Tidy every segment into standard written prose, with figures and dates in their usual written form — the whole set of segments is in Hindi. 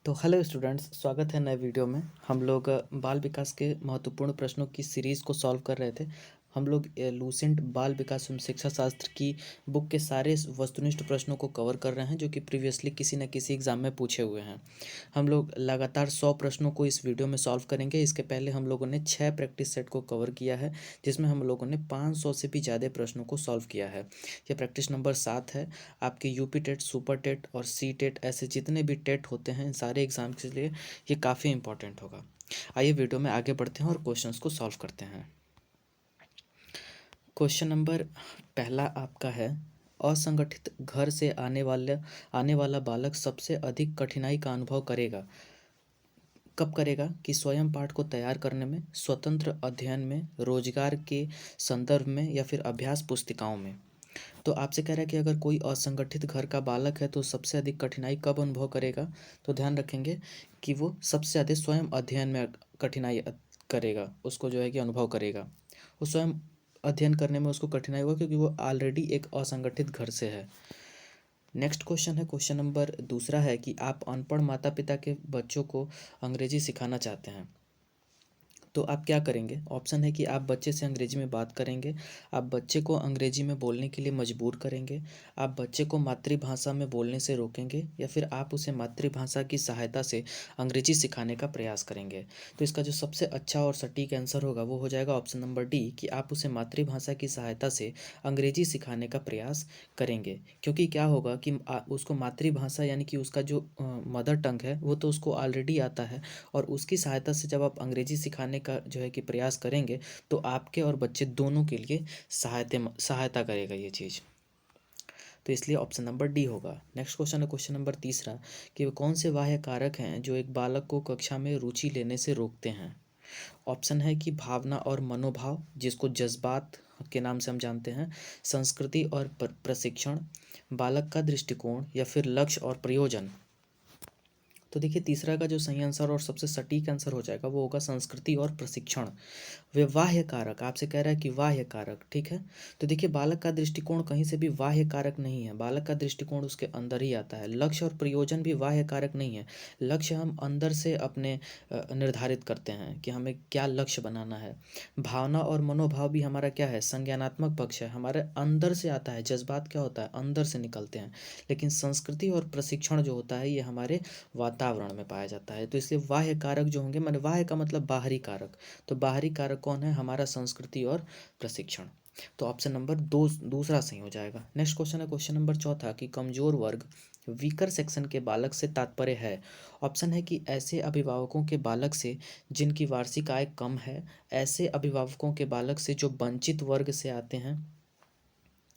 तो हेलो स्टूडेंट्स, स्वागत है नए वीडियो में। हम लोग बाल विकास के महत्वपूर्ण प्रश्नों की सीरीज़ को सॉल्व कर रहे थे। हम लोग लूसेंट बाल विकास एवं शिक्षा शास्त्र की बुक के सारे वस्तुनिष्ठ प्रश्नों को कवर कर रहे हैं जो कि प्रीवियसली किसी न किसी एग्ज़ाम में पूछे हुए हैं। हम लोग लगातार 100 प्रश्नों को इस वीडियो में सॉल्व करेंगे। इसके पहले हम लोगों ने 6 प्रैक्टिस सेट को कवर किया है, जिसमें हम लोगों ने 500 से भी ज़्यादा प्रश्नों को सॉल्व किया है। ये प्रैक्टिस नंबर 7 है। आपके यूपी टेट, सुपर टेट और सी टेट, ऐसे जितने भी टेट होते हैं, इन सारे एग्ज़ाम के लिए ये काफ़ी इंपॉर्टेंट होगा। आइए वीडियो में आगे बढ़ते हैं और क्वेश्चंस को सॉल्व करते हैं। क्वेश्चन नंबर पहला आपका है, असंगठित घर से आने वाला बालक सबसे अधिक कठिनाई का अनुभव करेगा। कब करेगा? कि स्वयं पाठ को तैयार करने में, स्वतंत्र अध्ययन में, रोजगार के संदर्भ में या फिर अभ्यास पुस्तिकाओं में। तो आपसे कह रहा है कि अगर कोई असंगठित घर का बालक है तो सबसे अधिक कठिनाई कब अनुभव करेगा? तो ध्यान रखेंगे कि वो सबसे ज़्यादा स्वयं अध्ययन में कठिनाई करेगा, उसको जो है कि अनुभव करेगा। वो स्वयं अध्ययन करने में उसको कठिनाई होगा क्योंकि वो ऑलरेडी एक असंगठित घर से है। नेक्स्ट क्वेश्चन है, क्वेश्चन नंबर दूसरा है कि आप अनपढ़ माता पिता के बच्चों को अंग्रेजी सिखाना चाहते हैं। तो आप क्या करेंगे? ऑप्शन है कि आप बच्चे से अंग्रेजी में बात करेंगे, आप बच्चे को अंग्रेजी में बोलने के लिए मजबूर करेंगे, आप बच्चे को मातृभाषा में बोलने से रोकेंगे, या फिर आप उसे मातृभाषा की सहायता से अंग्रेजी सिखाने का प्रयास करेंगे। तो इसका जो सबसे अच्छा और सटीक आंसर होगा वो हो जाएगा ऑप्शन नंबर डी, कि आप उसे मातृभाषा की सहायता से अंग्रेजी सिखाने का प्रयास करेंगे। क्योंकि क्या होगा कि उसको मातृभाषा यानी कि उसका जो मदर टंग है वो तो उसको ऑलरेडी आता है, और उसकी सहायता से जब आप अंग्रेजी सिखाने का जो है कि प्रयास करेंगे तो आपके और बच्चे दोनों के लिए सहायता करेगा ये चीज़। तो इसलिए ऑप्शन नंबर डी होगा। नेक्स्ट क्वेश्चन है, क्वेश्चन नंबर तीसरा, कि वे कौन से बाह्य कारक हैं जो एक बालक को कक्षा में रुचि लेने से रोकते हैं। ऑप्शन है कि भावना और मनोभाव, जिसको जज्बात के नाम से हम जानते हैं, संस्कृति और प्रशिक्षण, बालक का दृष्टिकोण, या फिर लक्ष्य और प्रयोजन। तो देखिए, तीसरा का जो सही आंसर और सबसे सटीक आंसर हो जाएगा वो होगा संस्कृति और प्रशिक्षण। वे बाह्य कारक, आपसे कह रहा है कि बाह्य कारक, ठीक है। तो देखिए, बालक का दृष्टिकोण कहीं से भी बाह्य कारक नहीं है, बालक का दृष्टिकोण उसके अंदर ही आता है। लक्ष्य और प्रयोजन भी बाह्य कारक नहीं है, लक्ष्य हम अंदर से अपने निर्धारित करते हैं कि हमें क्या लक्ष्य बनाना है। भावना और मनोभाव भी हमारा क्या है? संज्ञानात्मक पक्ष है, हमारे अंदर से आता है। जज्बात क्या होता है? अंदर से निकलते हैं। लेकिन संस्कृति और प्रशिक्षण जो होता है ये हमारे वातावरण में पाया जाता है। तो इसलिए बाह्य कारक जो होंगे, माने बाह्य का मतलब बाहरी कारक, तो बाहरी कारक कौन है? हमारा संस्कृति और प्रशिक्षण। तो ऑप्शन नंबर दूसरा सही हो जाएगा। नेक्स्ट क्वेश्चन है, क्वेश्चन नंबर चौथा, कि कमजोर वर्ग, वीकर सेक्शन के बालक से तात्पर्य है। ऑप्शन है कि ऐसे अभिभावकों के बालक से जिनकी वार्षिक आय कम है, ऐसे अभिभावकों के बालक से जो वंचित वर्ग से आते हैं,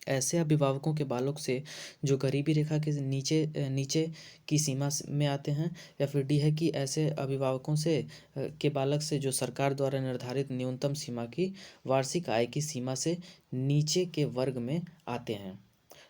ऐसे अभिभावकों के बालक से जो गरीबी रेखा के नीचे की सीमा में आते हैं, या फिर डी है कि ऐसे अभिभावकों से के बालक से जो सरकार द्वारा निर्धारित न्यूनतम सीमा की वार्षिक आय की सीमा से नीचे के वर्ग में आते हैं।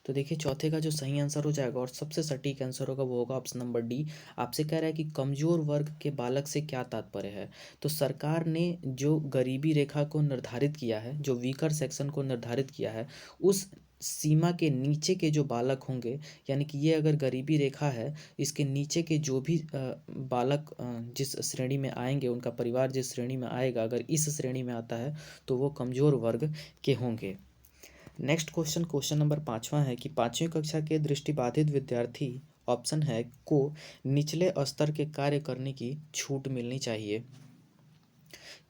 तो देखिए, चौथे का जो सही आंसर हो जाएगा और सबसे सटीक आंसर होगा वो होगा ऑप्शन नंबर डी। आपसे कह रहा है कि कमजोर वर्ग के बालक से क्या तात्पर्य है। तो सरकार ने जो गरीबी रेखा को निर्धारित किया है, जो वीकर सेक्शन को निर्धारित किया है, उस सीमा के नीचे के जो बालक होंगे, यानी कि ये अगर गरीबी रेखा है, इसके नीचे के जो भी बालक जिस श्रेणी में आएंगे, उनका परिवार जिस श्रेणी में आएगा, अगर इस श्रेणी में आता है तो वो कमज़ोर वर्ग के होंगे। नेक्स्ट क्वेश्चन, क्वेश्चन नंबर पाँचवा है कि पाँचवीं कक्षा के दृष्टिबाधित विद्यार्थी, ऑप्शन है, को निचले स्तर के कार्य करने की छूट मिलनी चाहिए,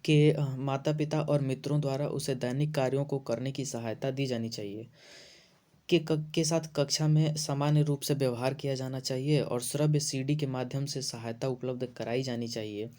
कि माता पिता और मित्रों द्वारा उसे दैनिक कार्यों को करने की सहायता दी जानी चाहिए, के साथ कक्षा में सामान्य रूप से व्यवहार किया जाना चाहिए और श्रव्य सीडी के माध्यम से सहायता उपलब्ध कराई जानी चाहिए,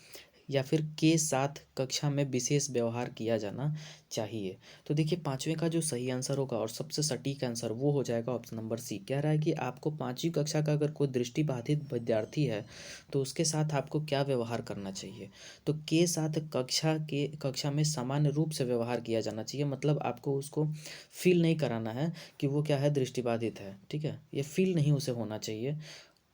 या फिर के साथ कक्षा में विशेष व्यवहार किया जाना चाहिए। तो देखिए, पाँचवें का जो सही आंसर होगा और सबसे सटीक आंसर वो हो जाएगा ऑप्शन नंबर सी। कह रहा है कि आपको पाँचवीं कक्षा का अगर कोई दृष्टिबाधित विद्यार्थी है तो उसके साथ आपको क्या व्यवहार करना चाहिए। तो के साथ कक्षा में सामान्य रूप से व्यवहार किया जाना चाहिए, मतलब आपको उसको फील नहीं कराना है कि वो क्या है, दृष्टिबाधित है, ठीक है, ये फील नहीं उसे होना चाहिए।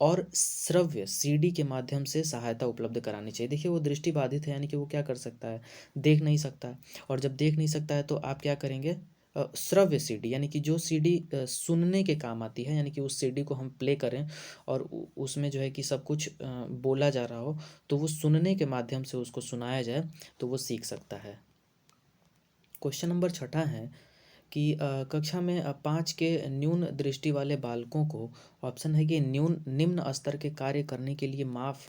और श्रव्य सीडी के माध्यम से सहायता उपलब्ध करानी चाहिए। देखिए, वो दृष्टिबाधित है यानी कि वो क्या कर सकता है, देख नहीं सकता है, और जब देख नहीं सकता है तो आप क्या करेंगे, श्रव्य सीडी, यानी कि जो सीडी सुनने के काम आती है, यानी कि उस सीडी को हम प्ले करें और उसमें जो है कि सब कुछ बोला जा रहा हो, तो वो सुनने के माध्यम से उसको सुनाया जाए तो वो सीख सकता है। क्वेश्चन नंबर 6 है कि कक्षा में 5 के न्यून दृष्टि वाले बालकों को, ऑप्शन है कि निम्न स्तर के कार्य करने के लिए माफ़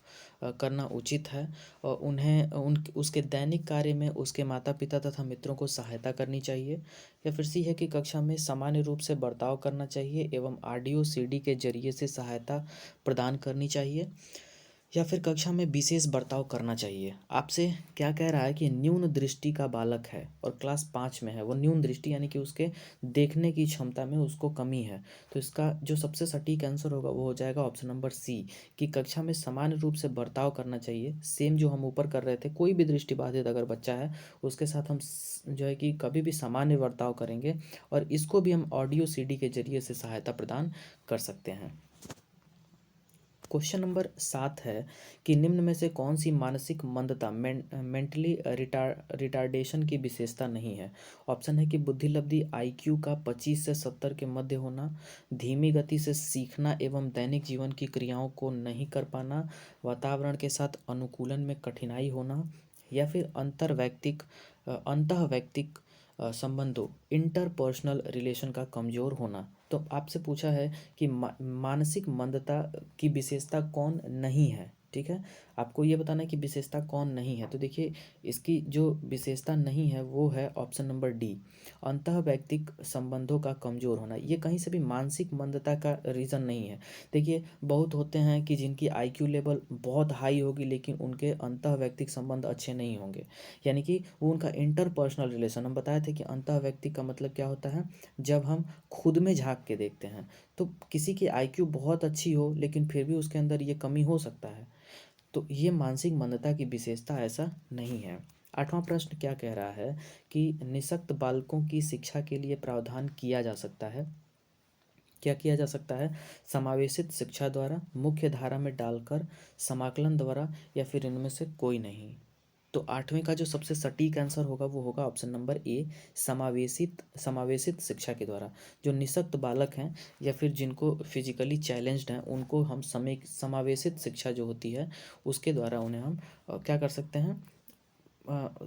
करना उचित है और उन्हें उसके दैनिक कार्य में उसके माता पिता तथा मित्रों को सहायता करनी चाहिए, या फिर सी है कि कक्षा में सामान्य रूप से बर्ताव करना चाहिए एवं ऑडियो सीडी के जरिए से सहायता प्रदान करनी चाहिए, या फिर कक्षा में विशेष बर्ताव करना चाहिए। आपसे क्या कह रहा है कि न्यून दृष्टि का बालक है और क्लास 5 में है, वो न्यून दृष्टि यानी कि उसके देखने की क्षमता में उसको कमी है, तो इसका जो सबसे सटीक आंसर होगा वो हो जाएगा ऑप्शन नंबर सी, कि कक्षा में सामान्य रूप से बर्ताव करना चाहिए। सेम जो हम ऊपर कर रहे थे, कोई भी दृष्टिबाधित अगर बच्चा है उसके साथ हम जो है कि कभी भी सामान्य बर्ताव करेंगे और इसको भी हम ऑडियो सीडी के जरिए से सहायता प्रदान कर सकते हैं। क्वेश्चन नंबर 7 है कि निम्न में से कौन सी मानसिक मंदता मेंटली रिटार्डेशन की विशेषता नहीं है। ऑप्शन है कि बुद्धिलब्धि आईक्यू का 25 से 70 के मध्य होना, धीमी गति से सीखना एवं दैनिक जीवन की क्रियाओं को नहीं कर पाना, वातावरण के साथ अनुकूलन में कठिनाई होना, या फिर अंतःवैयक्तिक संबंधों इंटरपर्सनल रिलेशन का कमज़ोर होना। तो आपसे पूछा है कि मानसिक मंदता की विशेषता कौन नहीं है, ठीक है। आपको ये बताना है कि विशेषता कौन नहीं है, तो देखिए इसकी जो विशेषता नहीं है वो है ऑप्शन नंबर डी, अंतःवैयक्तिक संबंधों का कमज़ोर होना। ये कहीं से भी मानसिक मंदता का रीज़न नहीं है। देखिए बहुत होते हैं कि जिनकी आईक्यू लेवल बहुत हाई होगी लेकिन उनके अंतःवैयक्तिक संबंध अच्छे नहीं होंगे, यानी कि वो उनका इंटरपर्सनल रिलेशन, हम बताए थे कि अंतःवैयक्तिक का मतलब क्या होता है, जब हम खुद में झांक के देखते हैं। तो किसी की आईक्यू बहुत अच्छी हो लेकिन फिर भी उसके अंदर ये कमी हो सकता है, तो ये मानसिक मंदता की विशेषता ऐसा नहीं है। 8वां प्रश्न क्या कह रहा है कि निःशक्त बालकों की शिक्षा के लिए प्रावधान किया जा सकता है। क्या किया जा सकता है? समावेशित शिक्षा द्वारा, मुख्य धारा में डालकर, समाकलन द्वारा, या फिर इनमें से कोई नहीं। तो 8वें का जो सबसे सटीक आंसर होगा वो होगा ऑप्शन नंबर ए, समावेशित शिक्षा के द्वारा। जो निःशक्त बालक हैं या फिर जिनको फिजिकली चैलेंज्ड हैं उनको हम समावेशित शिक्षा जो होती है उसके द्वारा उन्हें हम क्या कर सकते हैं,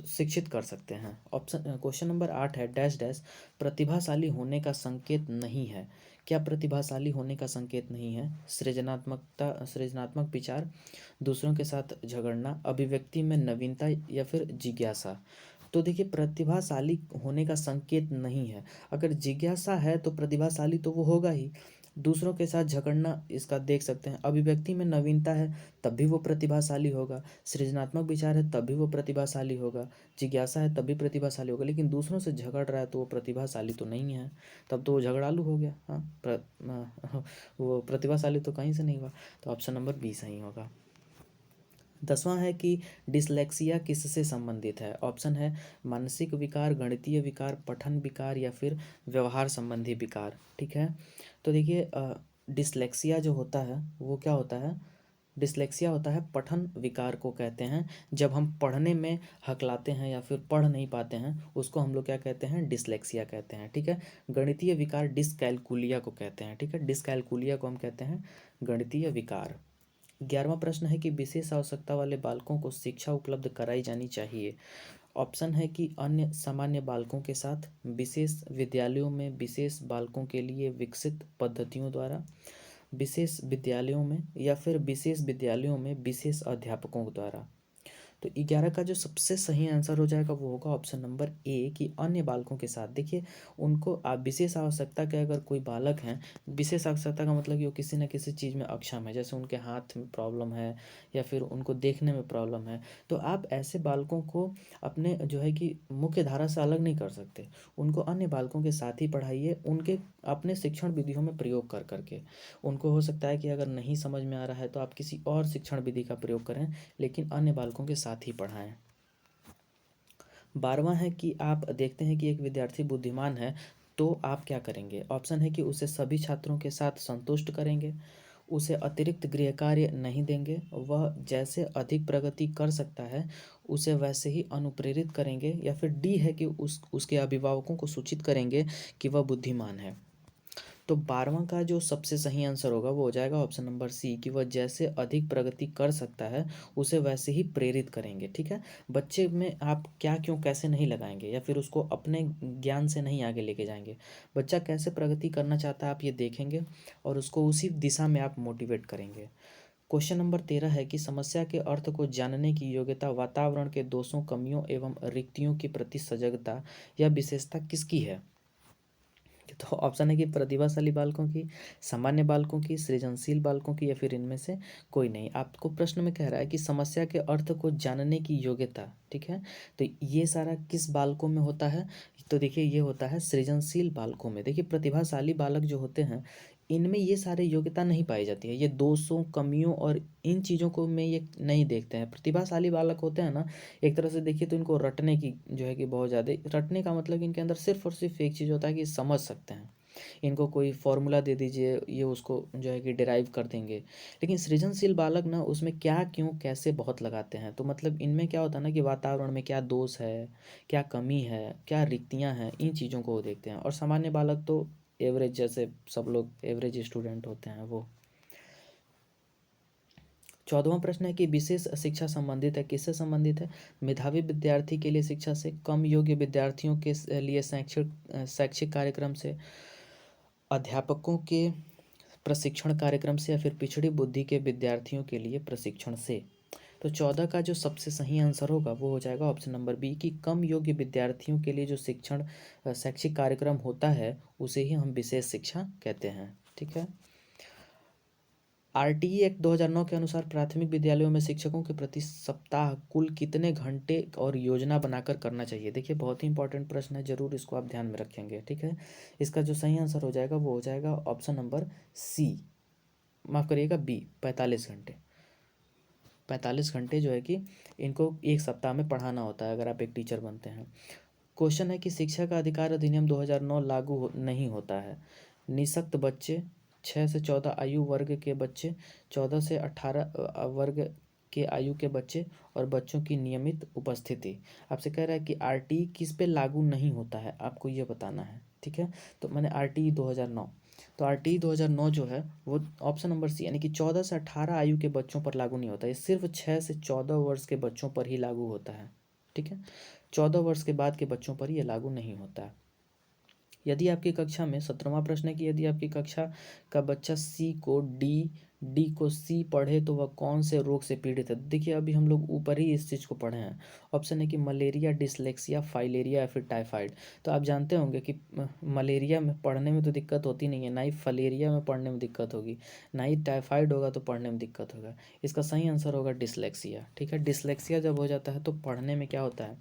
शिक्षित कर सकते हैं। ऑप्शन क्वेश्चन नंबर 8 है डैश डैश प्रतिभाशाली होने का संकेत नहीं है। क्या प्रतिभाशाली होने का संकेत नहीं है? सृजनात्मक विचार, दूसरों के साथ झगड़ना, अभिव्यक्ति में नवीनता, या फिर जिज्ञासा। तो देखिए प्रतिभाशाली होने का संकेत नहीं है, अगर जिज्ञासा है तो प्रतिभाशाली तो वो होगा ही। दूसरों के साथ झगड़ना, इसका देख सकते हैं। अभिव्यक्ति में नवीनता है तब भी वो प्रतिभाशाली होगा, सृजनात्मक विचार है तब भी वो प्रतिभाशाली होगा, जिज्ञासा है तब भी प्रतिभाशाली होगा, लेकिन दूसरों से झगड़ रहा है तो वो प्रतिभाशाली तो नहीं है, तब तो वो झगड़ालू हो गया। हाँ वो प्रतिभाशाली तो कहीं से नहीं हुआ, तो ऑप्शन नंबर बी सही होगा। 10वां है कि डिसलेक्सिया किससे संबंधित है। ऑप्शन है मानसिक विकार, गणितीय विकार, पठन विकार, या फिर व्यवहार संबंधी विकार, ठीक है। तो देखिए डिसलेक्सिया जो होता है वो क्या होता है, डिसलेक्सिया होता है पठन विकार को कहते हैं। जब हम पढ़ने में हकलाते हैं या फिर पढ़ नहीं पाते हैं उसको हम लोग क्या कहते हैं, डिसलेक्सिया कहते हैं, ठीक है। गणितीय विकार डिसकैलकुलिया को कहते हैं, ठीक है, डिसकैलकुलिया को हम कहते हैं गणितीय विकार। 11वां प्रश्न है कि विशेष आवश्यकता वाले बालकों को शिक्षा उपलब्ध कराई जानी चाहिए। ऑप्शन है कि अन्य सामान्य बालकों के साथ, विशेष विद्यालयों में विशेष बालकों के लिए विकसित पद्धतियों द्वारा, विशेष विद्यालयों में, या फिर विशेष विद्यालयों में विशेष अध्यापकों द्वारा। तो 11 का जो सबसे सही आंसर हो जाएगा वो होगा ऑप्शन नंबर ए, कि अन्य बालकों के साथ। देखिए उनको आप विशेष आवश्यकता के अगर कोई बालक हैं, विशेष आवश्यकता का मतलब कि वो किसी न किसी चीज़ में अक्षम है, जैसे उनके हाथ में प्रॉब्लम है या फिर उनको देखने में प्रॉब्लम है, तो आप ऐसे बालकों को अपने जो है कि मुख्य धारा से अलग नहीं कर सकते, उनको अन्य बालकों के साथ ही पढ़ाइए, उनके अपने शिक्षण विधियों में प्रयोग कर करके। उनको हो सकता है कि अगर नहीं समझ में आ रहा है तो आप किसी और शिक्षण विधि का प्रयोग करें, लेकिन अन्य बालकों के साथ ही पढ़ाएं। 12वां है कि आप देखते हैं कि एक विद्यार्थी बुद्धिमान है तो आप क्या करेंगे। ऑप्शन है कि उसे सभी छात्रों के साथ संतुष्ट करेंगे, उसे अतिरिक्त गृह कार्य नहीं देंगे, वह जैसे अधिक प्रगति कर सकता है उसे वैसे ही अनुप्रेरित करेंगे, या फिर डी है कि उसके अभिभावकों को सूचित करेंगे कि वह बुद्धिमान है। तो 12वां का जो सबसे सही आंसर होगा वो हो जाएगा ऑप्शन नंबर सी, कि वह जैसे अधिक प्रगति कर सकता है उसे वैसे ही प्रेरित करेंगे। ठीक है, बच्चे में आप क्या क्यों कैसे नहीं लगाएंगे, या फिर उसको अपने ज्ञान से नहीं आगे लेके जाएंगे। बच्चा कैसे प्रगति करना चाहता है आप ये देखेंगे और उसको उसी दिशा में आप मोटिवेट करेंगे। क्वेश्चन नंबर 13 है कि समस्या के अर्थ को जानने की योग्यता वातावरण के दोषों, कमियों एवं रिक्तियों के प्रति सजगता या विशेषता किसकी है। तो ऑप्शन है कि प्रतिभाशाली बालकों की, सामान्य बालकों की, सृजनशील बालकों की, या फिर इनमें से कोई नहीं। आपको प्रश्न में कह रहा है कि समस्या के अर्थ को जानने की योग्यता, ठीक है, तो ये सारा किस बालकों में होता है। तो देखिए ये होता है सृजनशील बालकों में। देखिए प्रतिभाशाली बालक जो होते हैं इनमें ये सारे योग्यता नहीं पाई जाती है, ये दोषों, कमियों और इन चीज़ों को में ये नहीं देखते हैं। प्रतिभाशाली बालक होते हैं ना, एक तरह से देखिए तो इनको रटने की जो है कि बहुत ज़्यादा, रटने का मतलब इनके अंदर सिर्फ और सिर्फ एक चीज़ होता है कि समझ सकते हैं। इनको कोई फॉर्मूला दे दीजिए ये उसको जो है कि डिराइव कर देंगे। लेकिन सृजनशील बालक ना उसमें क्या क्यों कैसे बहुत लगाते हैं। तो मतलब इनमें क्या होता है ना कि वातावरण में क्या दोष है, क्या कमी है, क्या रिक्तियाँ हैं, इन चीज़ों को वो देखते हैं। और सामान्य बालक तो एवरेज, जैसे सब लोग एवरेज स्टूडेंट होते हैं वो। 14वां प्रश्न है कि विशेष शिक्षा संबंधित है, किससे संबंधित है। मेधावी विद्यार्थी के लिए शिक्षा से, कम योग्य विद्यार्थियों के लिए शैक्षिक कार्यक्रम से, अध्यापकों के प्रशिक्षण कार्यक्रम से, या फिर पिछड़ी बुद्धि के विद्यार्थियों के लिए प्रशिक्षण से। तो 14 का जो सबसे सही आंसर होगा वो हो जाएगा ऑप्शन नंबर बी, कि कम योग्य विद्यार्थियों के लिए जो शैक्षिक कार्यक्रम होता है उसे ही हम विशेष शिक्षा कहते हैं। ठीक है। आरटीई एक्ट 2009 के अनुसार प्राथमिक विद्यालयों में शिक्षकों के प्रति सप्ताह कुल कितने घंटे और योजना बनाकर करना चाहिए। देखिए बहुत ही इंपॉर्टेंट प्रश्न है, जरूर इसको आप ध्यान में रखेंगे। ठीक है, इसका जो सही आंसर हो जाएगा वो हो जाएगा ऑप्शन नंबर सी, माफ़ करिएगा बी, 45 घंटे। 45 घंटे जो है कि इनको एक सप्ताह में पढ़ाना होता है अगर आप एक टीचर बनते हैं। क्वेश्चन है कि शिक्षा का अधिकार अधिनियम 2009 नहीं होता है। निःशक्त बच्चे, 6 से 14 आयु वर्ग के बच्चे, 14 से 18 वर्ग के आयु के बच्चे, और बच्चों की नियमित उपस्थिति। आपसे कह रहा है कि आरटीई किस पे लागू नहीं होता है, आपको ये बताना है। ठीक है, तो मैंने आरटीई 2009, तो आरटीई 2009 जो है वो ऑप्शन नंबर सी, यानी कि 14 से 18 आयु के बच्चों पर लागू नहीं होता है, ये सिर्फ 6 से 14 वर्ष के बच्चों पर ही लागू होता है। ठीक है, 14 वर्ष के बाद के बच्चों पर ये लागू नहीं होता है। यदि आपकी कक्षा में 17वां प्रश्न है कि यदि आपकी कक्षा का बच्चा सी को डी, डी को सी पढ़े तो वह कौन से रोग से पीड़ित है। देखिए अभी हम लोग ऊपर ही इस चीज़ को पढ़े हैं। ऑप्शन है कि मलेरिया, डिसलेक्सिया, फाइलेरिया, या फिर टाइफाइड। तो आप जानते होंगे कि मलेरिया में पढ़ने में तो दिक्कत होती नहीं है, ना ही फलेरिया में पढ़ने में दिक्कत होगी, ना ही टाइफाइड होगा तो पढ़ने में दिक्कत होगा। इसका सही आंसर होगा डिसलेक्सिया। ठीक है, डिसलेक्सिया जब हो जाता है तो पढ़ने में क्या होता है,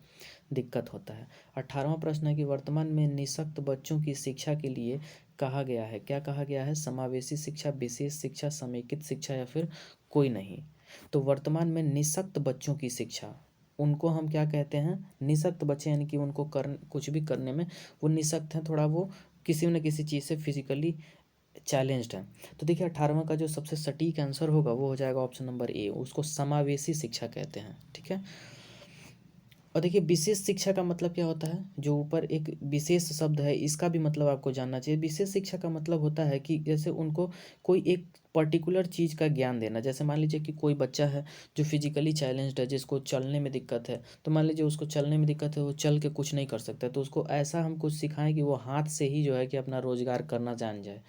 दिक्कत होता है। 18वां प्रश्न है कि वर्तमान में निःशक्त बच्चों की शिक्षा के लिए कहा गया है, क्या कहा गया है, समावेशी शिक्षा, विशेष शिक्षा, समेकित शिक्षा, या फिर कोई नहीं। तो वर्तमान में निःशक्त बच्चों की शिक्षा, उनको हम क्या कहते हैं, निःशक्त बच्चे, यानी कि उनको कुछ भी करने में वो निःशक्त हैं, थोड़ा वो किसी न किसी चीज़ से फिजिकली चैलेंज्ड है। तो देखिए 18वां का जो सबसे सटीक आंसर होगा वो हो जाएगा ऑप्शन नंबर ए, उसको समावेशी शिक्षा कहते हैं। ठीक है, और देखिए विशेष शिक्षा का मतलब क्या होता है, जो ऊपर एक विशेष शब्द है इसका भी मतलब आपको जानना चाहिए। विशेष शिक्षा का मतलब होता है कि जैसे उनको कोई एक पर्टिकुलर चीज़ का ज्ञान देना। जैसे मान लीजिए कि कोई बच्चा है जो फिजिकली चैलेंज्ड है, जिसको चलने में दिक्कत है, तो मान लीजिए उसको चलने में दिक्कत है, वो चल के कुछ नहीं कर सकता, तो उसको ऐसा हम कुछ सिखाएं कि वो हाथ से ही जो है कि अपना रोजगार करना जान जाए।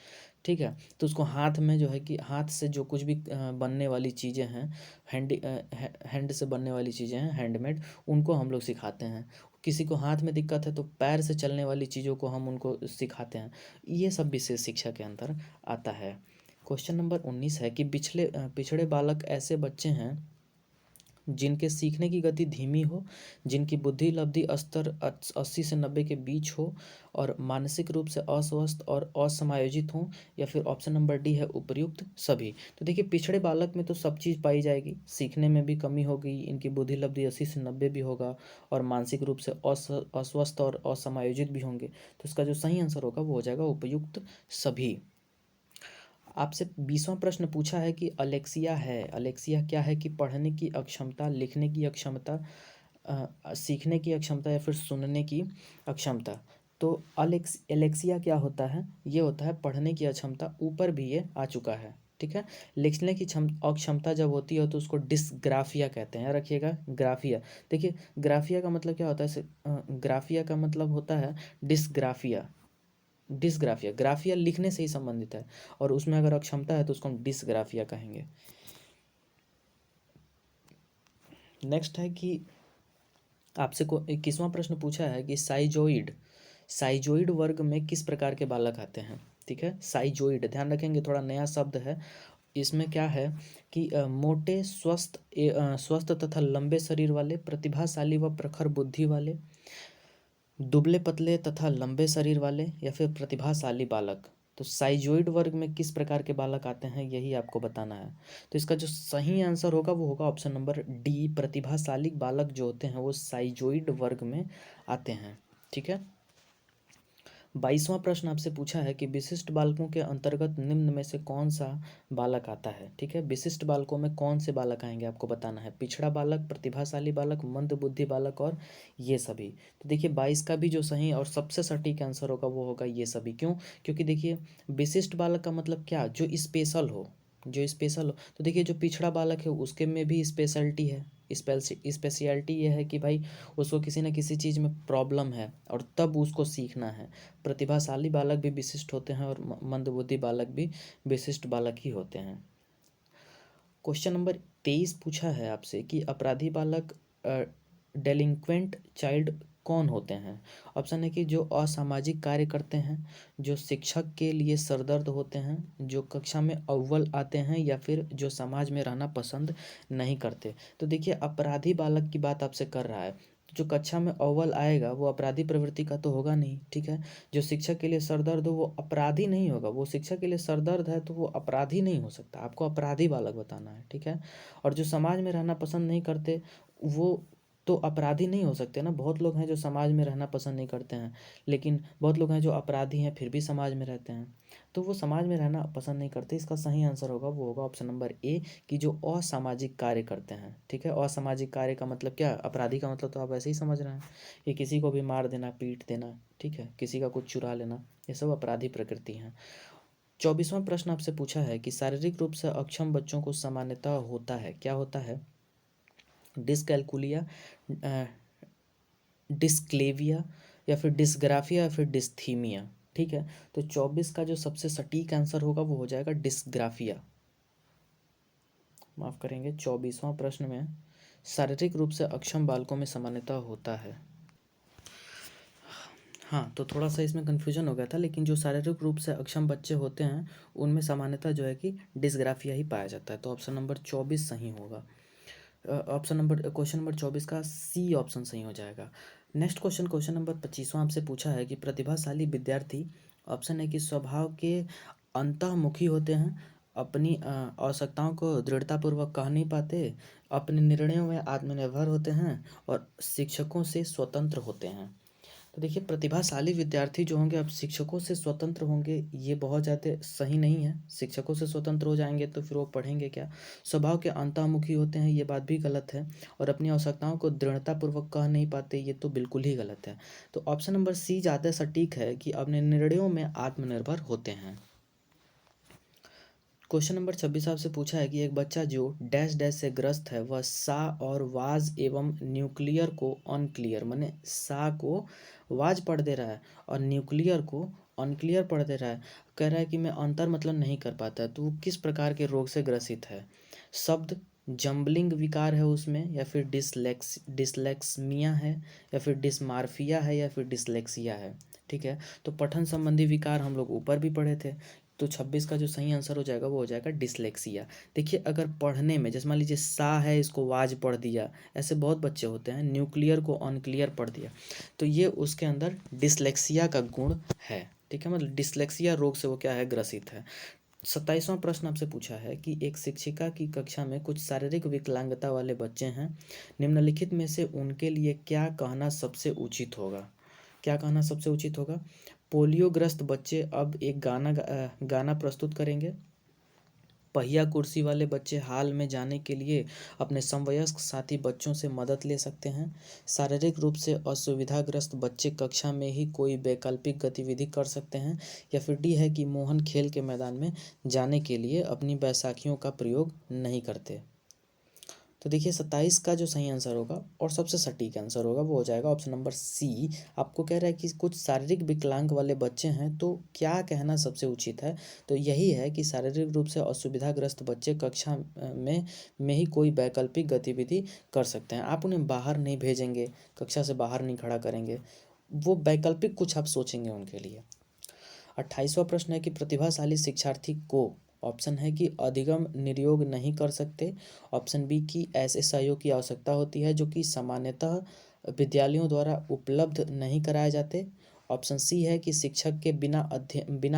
ठीक है, तो उसको हाथ में जो है कि हाथ से जो कुछ भी बनने वाली चीज़ें हैं, हैंड से बनने वाली चीज़ें हैं, हैंडमेड, उनको हम लोग सिखाते हैं। किसी को हाथ में दिक्कत है तो पैर से चलने वाली चीज़ों को हम उनको सिखाते हैं। ये सब विशेष शिक्षा के अंदर आता है। क्वेश्चन नंबर 19 है कि पिछड़े बालक ऐसे बच्चे हैं जिनके सीखने की गति धीमी हो, जिनकी बुद्धि लब्धि स्तर 80 से 90 के बीच हो, और मानसिक रूप से अस्वस्थ और असमायोजित हों, या फिर ऑप्शन नंबर डी है उपयुक्त सभी। तो देखिए पिछड़े बालक में तो सब चीज़ पाई जाएगी, सीखने में भी कमी होगी, इनकी बुद्धि लब्धि 80 से 90 भी होगा, और मानसिक रूप से अस्वस्थ और असमायोजित भी होंगे। तो इसका जो सही आंसर होगा वो हो जाएगा उपयुक्त सभी। आपसे 20वां प्रश्न पूछा है कि अलेक्सिया है। अलेक्सिया क्या है? कि पढ़ने की अक्षमता, लिखने की अक्षमता, सीखने की अक्षमता या फिर सुनने की अक्षमता। तो एलेक्सिया क्या होता है? ये होता है पढ़ने की अक्षमता, ऊपर भी ये आ चुका है। ठीक है। लिखने की अक्षमता जब होती है तो उसको डिस्ग्राफिया कहते हैं। याद रखिएगा, ग्राफिया। देखिए, ग्राफिया का मतलब क्या होता है? ग्राफिया का मतलब होता है डिस्ग्राफिया। डिस्ग्राफिया, ग्राफिया लिखने से ही संबंधित है, और उसमें अगर अक्षमता है तो उसको हम डिस्ग्राफिया कहेंगे। नेक्स्ट है कि आपसे को 21वां प्रश्न पूछा है कि साइजोइड वर्ग में किस प्रकार के बालक आते हैं। ठीक है, साइजोइड, ध्यान रखेंगे, थोड़ा नया शब्द है। इसमें क्या है कि मोटे, स्वस्थ तथा लंबे शरीर वाले, प्रतिभाशाली व प्रखर बुद्धि वाले, दुबले पतले तथा लंबे शरीर वाले, या फिर प्रतिभाशाली बालक। तो साइजोइड वर्ग में किस प्रकार के बालक आते हैं, यही आपको बताना है। तो इसका जो सही आंसर होगा वो होगा ऑप्शन नंबर डी। प्रतिभाशाली बालक जो होते हैं वो साइजोइड वर्ग में आते हैं। ठीक है। 22वां प्रश्न आपसे पूछा है कि विशिष्ट बालकों के अंतर्गत निम्न में से कौन सा बालक आता है। ठीक है, विशिष्ट बालकों में कौन से बालक आएंगे आपको बताना है। पिछड़ा बालक, प्रतिभाशाली बालक, मंद बुद्धि बालक और ये सभी। तो देखिए 22 का भी जो सही और सबसे सटीक आंसर होगा वो होगा ये सभी। क्यों? क्योंकि देखिए विशिष्ट बालक का मतलब क्या? जो स्पेशल हो, जो स्पेशल हो। तो देखिए जो पिछड़ा बालक है उसके में भी स्पेशलिटी है। स्पेशलिटी ये है कि भाई उसको किसी न किसी चीज़ में प्रॉब्लम है और तब उसको सीखना है। प्रतिभाशाली बालक भी विशिष्ट होते हैं और मंदबुद्धि बालक भी विशिष्ट बालक ही होते हैं। क्वेश्चन नंबर 23 पूछा है आपसे कि अपराधी बालक, डेलिंक्वेंट चाइल्ड कौन होते हैं। ऑप्शन है कि जो असामाजिक कार्य करते हैं, जो शिक्षक के लिए सरदर्द होते हैं, जो कक्षा में अव्वल आते हैं, या फिर जो समाज में रहना पसंद नहीं करते। तो देखिए अपराधी बालक की बात आपसे कर रहा है। जो कक्षा में अव्वल आएगा वो अपराधी प्रवृत्ति का तो होगा नहीं। ठीक है। जो शिक्षक के लिए सरदर्द हो वो अपराधी नहीं होगा। वो शिक्षक के लिए सरदर्द है तो वो अपराधी नहीं हो सकता। आपको अपराधी बालक बताना है। ठीक है। और जो समाज में रहना पसंद नहीं करते वो तो अपराधी नहीं हो सकते ना। बहुत लोग हैं जो समाज में रहना पसंद नहीं करते हैं, लेकिन बहुत लोग हैं जो अपराधी हैं फिर भी समाज में रहते हैं, तो वो समाज में रहना पसंद नहीं करते। इसका सही आंसर होगा वो होगा ऑप्शन नंबर ए, कि जो असामाजिक कार्य करते हैं। ठीक है। असामाजिक कार्य का मतलब क्या? अपराधी का मतलब तो आप ऐसे ही समझ रहे हैं कि किसी को भी मार देना, पीट देना, ठीक है, किसी का कुछ चुरा लेना, ये सब अपराधी प्रकृति हैं। 24वां प्रश्न आपसे पूछा है कि शारीरिक रूप से अक्षम बच्चों को सामान्यतः होता है, क्या होता है? डिसकैलकुलिया, डिस्क्लेविया, या फिर डिस्ग्राफिया, या फिर डिस्थीमिया। ठीक है। तो 24 का जो सबसे सटीक आंसर होगा वो हो जाएगा डिस्ग्राफिया। माफ करेंगे, 24वां प्रश्न में शारीरिक रूप से अक्षम बालकों में सामान्यतः होता है। हाँ, तो थोड़ा सा इसमें कन्फ्यूजन हो गया था, लेकिन जो शारीरिक रूप से अक्षम बच्चे होते हैं उनमें सामान्यतः जो है कि डिस्ग्राफिया ही पाया जाता है। तो ऑप्शन नंबर 24 सही होगा। क्वेश्चन नंबर 24 का सी ऑप्शन सही हो जाएगा। नेक्स्ट क्वेश्चन, क्वेश्चन नंबर 25वां आपसे पूछा है कि प्रतिभाशाली विद्यार्थी, ऑप्शन है कि स्वभाव के अंतःमुखी होते हैं, अपनी आवश्यकताओं को दृढ़तापूर्वक कह नहीं पाते, अपने निर्णयों में आत्मनिर्भर होते हैं और शिक्षकों से स्वतंत्र होते हैं। तो देखिए प्रतिभाशाली विद्यार्थी जो होंगे अब शिक्षकों से स्वतंत्र होंगे, ये बहुत ज़्यादा सही नहीं है। शिक्षकों से स्वतंत्र हो जाएंगे तो फिर वो पढ़ेंगे क्या? स्वभाव के अंतःमुखी होते हैं, ये बात भी गलत है। और अपनी आवश्यकताओं को दृढ़तापूर्वक कह नहीं पाते, ये तो बिल्कुल ही गलत है। तो ऑप्शन नंबर सी ज़्यादा सटीक है कि अपने निर्णयों में आत्मनिर्भर होते हैं। क्वेश्चन नंबर 26 आपसे पूछा है कि एक बच्चा जो डैश डैश से ग्रस्त है वह सा और वाज एवं न्यूक्लियर को अनक्लियर, माने सा को वाज पढ़ दे रहा है और न्यूक्लियर को अनक्लियर पढ़ दे रहा है। कह रहा है कि मैं अंतर मतलब नहीं कर पाता है, तो वो किस प्रकार के रोग से ग्रसित है? शब्द जम्बलिंग विकार है उसमें, या फिर डिसलेक्समिया है, या फिर डिस्मार्फिया है, या फिर डिसलेक्सिया है। ठीक है। तो पठन संबंधी विकार हम लोग ऊपर भी पढ़े थे। तो 26 का जो सही आंसर हो जाएगा वो हो जाएगा डिसलेक्सिया। देखिए अगर पढ़ने में, जैसे मान लीजिए सा है इसको वाज पढ़ दिया, ऐसे बहुत बच्चे होते हैं, न्यूक्लियर को अनक्लियर पढ़ दिया, तो ये उसके अंदर डिसलेक्सिया का गुण है। ठीक है, मतलब डिसलेक्सिया रोग से वो क्या है? ग्रसित है। 27वां प्रश्न आपसे पूछा है कि एक शिक्षिका की कक्षा में कुछ शारीरिक विकलांगता वाले बच्चे हैं, निम्नलिखित में से उनके लिए क्या कहना सबसे उचित होगा? क्या कहना सबसे उचित होगा? पोलियोग्रस्त बच्चे अब एक गाना प्रस्तुत करेंगे, पहिया कुर्सी वाले बच्चे हाल में जाने के लिए अपने समवयस्क साथी बच्चों से मदद ले सकते हैं। शारीरिक रूप से असुविधाग्रस्त बच्चे कक्षा में ही कोई वैकल्पिक गतिविधि कर सकते हैं। या फिर डी है कि मोहन खेल के मैदान में जाने के लिए अपनी बैसाखियों का प्रयोग नहीं करते। तो देखिए 27 का जो सही आंसर होगा और सबसे सटीक आंसर होगा वो हो जाएगा ऑप्शन नंबर सी। आपको कह रहा है कि कुछ शारीरिक विकलांग वाले बच्चे हैं तो क्या कहना सबसे उचित है, तो यही है कि शारीरिक रूप से असुविधाग्रस्त बच्चे कक्षा में ही कोई वैकल्पिक गतिविधि कर सकते हैं। आप उन्हें बाहर नहीं भेजेंगे, कक्षा से बाहर नहीं खड़ा करेंगे, वो वैकल्पिक कुछ आप सोचेंगे उनके लिए। 28वां प्रश्न है कि प्रतिभाशाली शिक्षार्थी को ऑप्शन है कि अधिगम निर्योग नहीं कर सकते, ऑप्शन बी की ऐसे सहयोग की आवश्यकता होती है जो कि सामान्यतः विद्यालयों द्वारा उपलब्ध नहीं कराए जाते, ऑप्शन सी है कि शिक्षक के बिना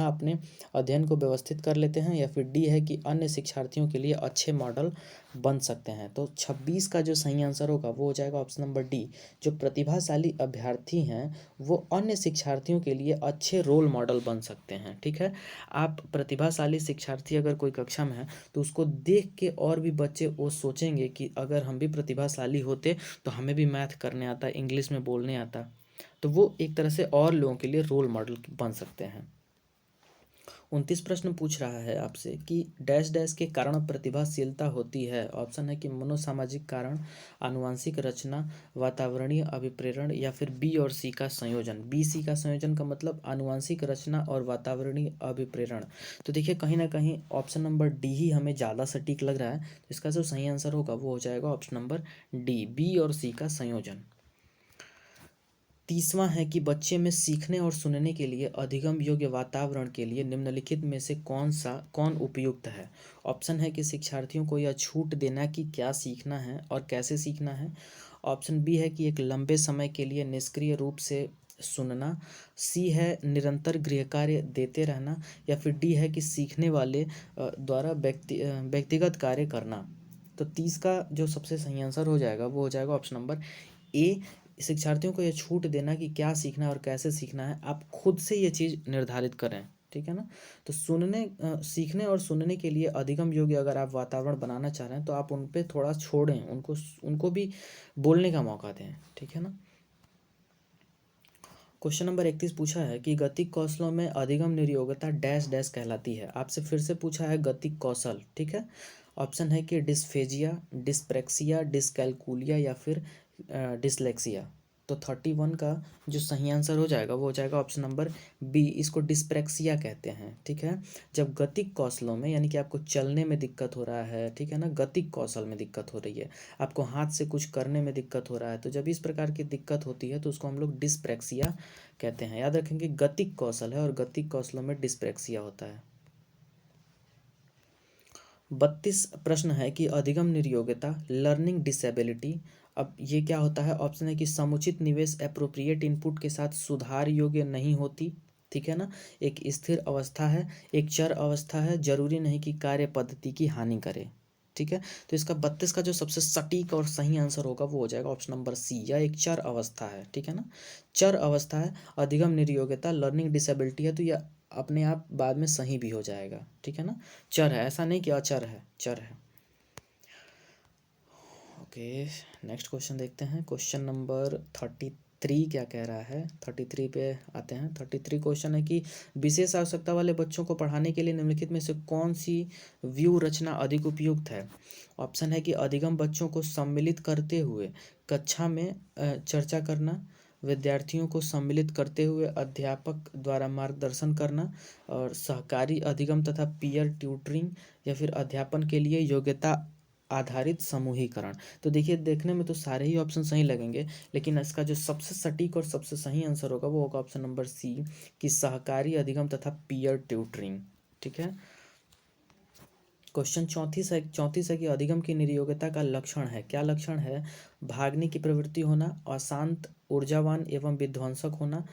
अपने अध्ययन को व्यवस्थित कर लेते हैं, या फिर डी है कि अन्य शिक्षार्थियों के लिए अच्छे मॉडल बन सकते हैं। तो 26 का जो सही आंसर होगा वो हो जाएगा ऑप्शन नंबर डी। जो प्रतिभाशाली अभ्यर्थी हैं वो अन्य शिक्षार्थियों के लिए अच्छे रोल मॉडल बन सकते हैं। ठीक है, आप प्रतिभाशाली शिक्षार्थी अगर कोई कक्षा में है तो उसको देख के और भी बच्चे वो सोचेंगे कि अगर हम भी प्रतिभाशाली होते तो हमें भी मैथ करने आता, इंग्लिश में बोलने आता, तो वो एक तरह से और लोगों के लिए रोल मॉडल बन सकते हैं। 29 प्रश्न पूछ रहा है आपसे कि डैश डैश के कारण प्रतिभाशीलता होती है। ऑप्शन है कि मनोसामाजिक कारण, आनुवंशिक रचना, वातावरणीय अभिप्रेरण, या फिर बी और सी का संयोजन। बी सी का संयोजन का मतलब आनुवंशिक रचना और वातावरणीय अभिप्रेरण। तो देखिए कहीं ना कहीं ऑप्शन नंबर डी ही हमें ज़्यादा सटीक लग रहा है, तो इसका जो सही आंसर होगा वो हो जाएगा ऑप्शन नंबर डी, बी और सी का संयोजन। 30वां है कि बच्चे में सीखने और सुनने के लिए अधिगम योग्य वातावरण के लिए निम्नलिखित में से कौन उपयुक्त है। ऑप्शन है कि शिक्षार्थियों को यह छूट देना कि क्या सीखना है और कैसे सीखना है, ऑप्शन बी है कि एक लंबे समय के लिए निष्क्रिय रूप से सुनना, सी है निरंतर गृह कार्य देते रहना, या फिर डी है कि सीखने वाले द्वारा व्यक्तिगत कार्य करना। तो 30 का जो सबसे सही आंसर हो जाएगा वो हो जाएगा ऑप्शन नंबर ए। शिक्षार्थियों को यह छूट देना कि क्या सीखना है और कैसे सीखना है, आप खुद से ये चीज़ निर्धारित करें। ठीक है ना, तो सीखने और सुनने के लिए अधिगम योग्य अगर आप वातावरण बनाना चाह रहे हैं तो आप उन पे थोड़ा छोड़ें, उनको उनको भी बोलने का मौका दें। ठीक है ना। क्वेश्चन नंबर 31 पूछा है कि गतिक कौशलों में अधिगम निर्योग्यता डैश डैश कहलाती है। आपसे फिर से पूछा है गतिक कौशल। ठीक है, ऑप्शन है कि डिस्फेजिया, डिस्प्रेक्सिया, डिसकैलकुलिया, या फिर डिसलेक्सिया। तो 31 का जो सही आंसर हो जाएगा वो हो जाएगा ऑप्शन नंबर बी, इसको डिस्प्रेक्सिया कहते हैं। ठीक है, जब गतिक कौशलों में यानी कि आपको चलने में दिक्कत हो रहा है, ठीक है ना, गतिक कौशल में दिक्कत हो रही है, आपको हाथ से कुछ करने में दिक्कत हो रहा है, तो जब इस प्रकार की दिक्कत होती है तो उसको हम लोग डिस्प्रेक्सिया कहते हैं। याद रखेंगे गतिक कौशल है और गतिक कौशलों में डिस्प्रेक्सिया होता है। 32 प्रश्न है कि अधिगम निर्योग्यता लर्निंग डिसेबिलिटी, अब ये क्या होता है। ऑप्शन है कि समुचित निवेश एप्रोप्रिएट इनपुट के साथ सुधार योग्य नहीं होती। ठीक है ना, एक स्थिर अवस्था है, एक चर अवस्था है, जरूरी नहीं कि कार्य पद्धति की हानि करे। ठीक है, तो इसका 32 का जो सबसे सटीक और सही आंसर होगा वो हो जाएगा ऑप्शन नंबर सी, या एक चर अवस्था है। ठीक है ना, चर अवस्था है, अधिगम निर्योग्यता लर्निंग डिसेबिलिटी है, तो यह अपने आप बाद में सही भी हो जाएगा। ठीक है ना, चर है, ऐसा नहीं कि अचर है, चर है। ओके, नेक्स्ट क्वेश्चन देखते हैं। क्वेश्चन नंबर 33 क्या कह रहा है, 33 पे आते हैं। 33 क्वेश्चन है कि विशेष आवश्यकता वाले बच्चों को पढ़ाने के लिए निम्नलिखित में से कौन सी व्यू रचना अधिक उपयुक्त है। ऑप्शन है कि अधिगम बच्चों को सम्मिलित करते हुए कक्षा में चर्चा करना, विद्यार्थियों को सम्मिलित करते हुए अध्यापक द्वारा मार्गदर्शन करना, और सहकारी अधिगम तथा पीयर ट्यूटरिंग, या फिर अध्यापन के लिए योग्यता आधारित समूहीकरण। तो देखिए देखने में तो सारे ही ऑप्शन सही लगेंगे, लेकिन इसका जो सबसे सटीक और सबसे सही आंसर होगा वो होगा ऑप्शन नंबर सी, कि सहकारी अधिगम तथा पीयर ट्यूटरिंग। ठीक है, क्वेश्चन 34 है कि अधिगम की निर्योग्यता का लक्षण है। क्या लक्षण है। भागने की प्रवृत्ति होना, अशांत, ऊर्जावान एवं विध्वंसक होना,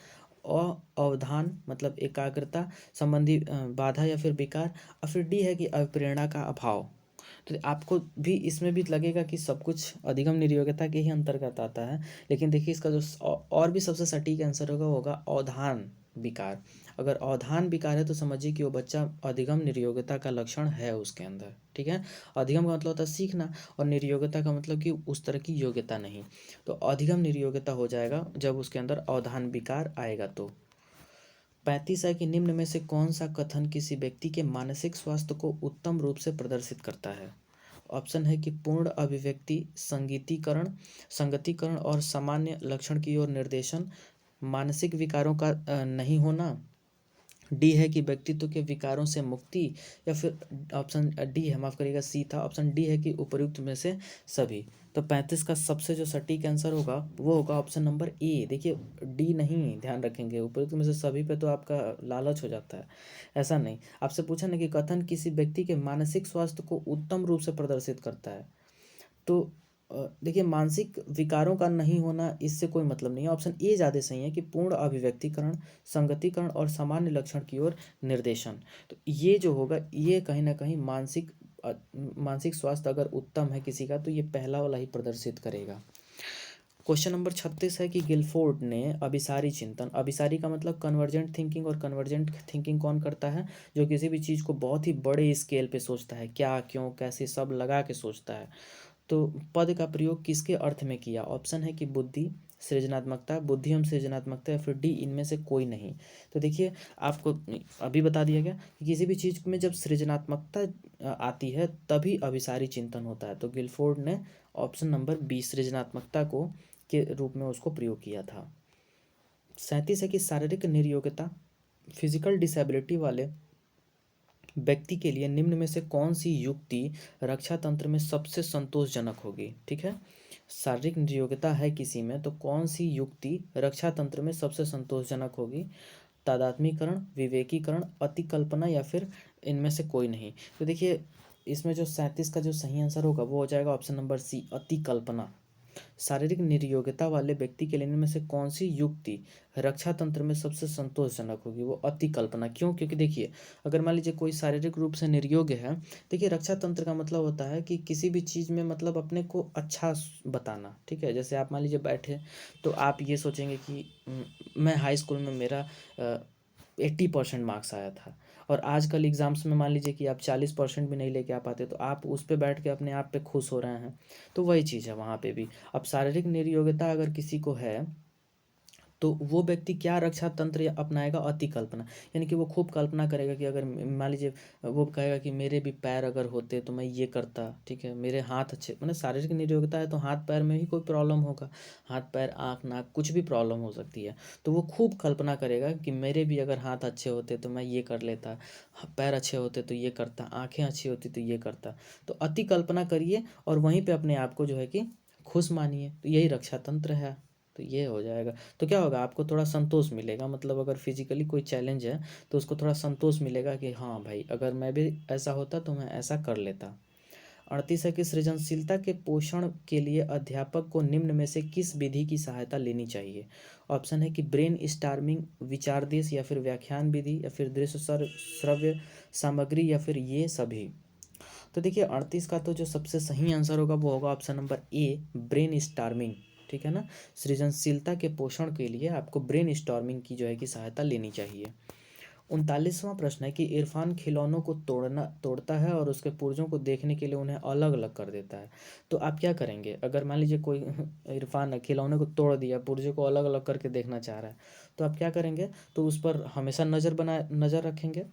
अवधान मतलब एकाग्रता संबंधी बाधा या फिर विकार, और फिर डी है कि अप्रेरणा का अभाव। तो आपको भी इसमें भी लगेगा कि सब कुछ अधिगम निर्योग्यता के ही अंतर्गत आता है, लेकिन देखिए इसका जो और भी सबसे सटीक आंसर होगा वो होगा अवधान। विकार। अगर अवधान विकार है तो समझिए कि वो बच्चा अधिगम निर्योग्यता का लक्षण है उसके अंदर, ठीक है। अधिगम का मतलब होता है सीखना, और निर्योग्यता का मतलब कि उस तरह की योग्यता नहीं। तो अधिगम निर्योग्यता हो जाएगा जब उसके अंदर अवधान विकार आएगा। तो 35 है कि निम्न में से कौन सा कथन किसी व्यक्ति के मानसिक स्वास्थ्य को उत्तम रूप से प्रदर्शित करता है। ऑप्शन है कि पूर्ण अभिव्यक्ति, संगतिकरण और सामान्य लक्षण की ओर निर्देशन, मानसिक विकारों का नहीं होना, डी है कि व्यक्तित्व के विकारों से मुक्ति, या फिर ऑप्शन डी है, माफ करिएगा सी था, ऑप्शन डी है कि उपयुक्त में से सभी। तो 35 का सबसे जो सटीक आंसर होगा वो होगा ऑप्शन नंबर ए। देखिए डी नहीं, ध्यान रखेंगे, उपयुक्त में से सभी पे तो आपका लालच हो जाता है, ऐसा नहीं। आपसे पूछा ना कि कथन किसी व्यक्ति के मानसिक स्वास्थ्य को उत्तम रूप से प्रदर्शित करता है, तो देखिए मानसिक विकारों का नहीं होना इससे कोई मतलब नहीं है। ऑप्शन ए ज़्यादा सही है कि पूर्ण अभिव्यक्तिकरण, संगतिकरण और सामान्य लक्षण की ओर निर्देशन। तो ये जो होगा ये कहीं ना कहीं मानसिक स्वास्थ्य अगर उत्तम है किसी का तो ये पहला वाला ही प्रदर्शित करेगा। क्वेश्चन नंबर 36 है कि गिलफोर्ड ने अभिसारी चिंतन, अभिसारी का मतलब कन्वर्जेंट थिंकिंग, और कन्वर्जेंट थिंकिंग कौन करता है, जो किसी भी चीज़ को बहुत ही बड़े स्केल पे सोचता है, क्या क्यों कैसे सब लगा के सोचता है। तो पद का प्रयोग किसके अर्थ में किया। ऑप्शन है कि बुद्धि, सृजनात्मकता, बुद्धि एवं सृजनात्मकता, या फिर डी इनमें से कोई नहीं। तो देखिए आपको अभी बता दिया गया कि किसी भी चीज़ में जब सृजनात्मकता आती है तभी अभिसारी चिंतन होता है। तो गिलफोर्ड ने ऑप्शन नंबर बी सृजनात्मकता को के रूप में उसको प्रयोग किया था। 37 है कि शारीरिक निर्योग्यता, फिजिकल डिसेबिलिटी वाले व्यक्ति के लिए निम्न में से कौन सी युक्ति रक्षा तंत्र में सबसे संतोषजनक होगी। ठीक है, शारीरिक निर्योग्यता है किसी में तो कौन सी युक्ति रक्षा तंत्र में सबसे संतोषजनक होगी। तादात्मीकरण, विवेकीकरण, अतिकल्पना, या फिर इनमें से कोई नहीं। तो देखिए इसमें जो 37 का जो सही आंसर होगा वो हो जाएगा ऑप्शन नंबर सी, अतिकल्पना। शारीरिक निर्योग्यता वाले व्यक्ति के लिए इनमें से कौन सी युक्ति रक्षा तंत्र में सबसे संतोषजनक होगी, वो अति कल्पना। क्यों, क्योंकि देखिए अगर मान लीजिए कोई शारीरिक रूप से निर्योग्य है, देखिए रक्षा तंत्र का मतलब होता है कि किसी भी चीज़ में मतलब अपने को अच्छा बताना। ठीक है, जैसे आप मान लीजिए बैठे तो आप ये सोचेंगे कि मैं हाई स्कूल में मेरा 80% मार्क्स आया था, और आजकल एग्ज़ाम्स में मान लीजिए कि आप 40% भी नहीं लेके आ पाते, तो आप उस पे बैठ के अपने आप पे खुश हो रहे हैं। तो वही चीज़ है वहाँ पे भी। अब शारीरिक निर्योग्यता अगर किसी को है तो वो व्यक्ति क्या रक्षा तंत्र अपनाएगा, अति कल्पना। यानी कि वो खूब कल्पना करेगा कि अगर मान लीजिए वो कहेगा कि मेरे भी पैर अगर होते तो मैं ये करता। ठीक है, मेरे हाथ अच्छे, मतलब शारीरिक निर्योग्यता है तो हाथ पैर में ही कोई प्रॉब्लम होगा, हाथ पैर आँख नाक कुछ भी प्रॉब्लम हो सकती है। तो वो खूब कल्पना करेगा कि मेरे भी अगर हाथ अच्छे होते तो मैं ये कर लेता, पैर अच्छे होते तो ये करता, आँखें अच्छी होती तो ये करता। तो अति कल्पना करिए और वहीं पर अपने आप को जो है कि खुश मानिए, तो यही रक्षा तंत्र है। तो ये हो जाएगा। तो क्या होगा, आपको थोड़ा संतोष मिलेगा, मतलब अगर फिजिकली कोई चैलेंज है तो उसको थोड़ा संतोष मिलेगा कि हाँ भाई अगर मैं भी ऐसा होता तो मैं ऐसा कर लेता। 38 है कि सृजनशीलता के पोषण के लिए अध्यापक को निम्न में से किस विधि की सहायता लेनी चाहिए। ऑप्शन है कि ब्रेन स्टार्मिंग, विचारदेश, या फिर व्याख्यान विधि, या फिर दृश्य श्रव्य सामग्री, या फिर ये सभी। तो देखिए 38 का तो जो सबसे सही आंसर होगा वो होगा option number A, brain storming. ठीक है ना, सृजनशीलता के पोषण के लिए आपको ब्रेन स्टॉर्मिंग की जो है कि सहायता लेनी चाहिए। 39वां प्रश्न है कि इरफान खिलौनों को तोड़ता है और उसके पुर्जों को देखने के लिए उन्हें अलग अलग कर देता है। तो आप क्या करेंगे, अगर मान लीजिए कोई इरफान खिलौने को तोड़ दिया, पुर्जे को अलग अलग करके देखना चाह रहा है, तो आप क्या करेंगे, तो उस पर हमेशा नज़र रखेंगे,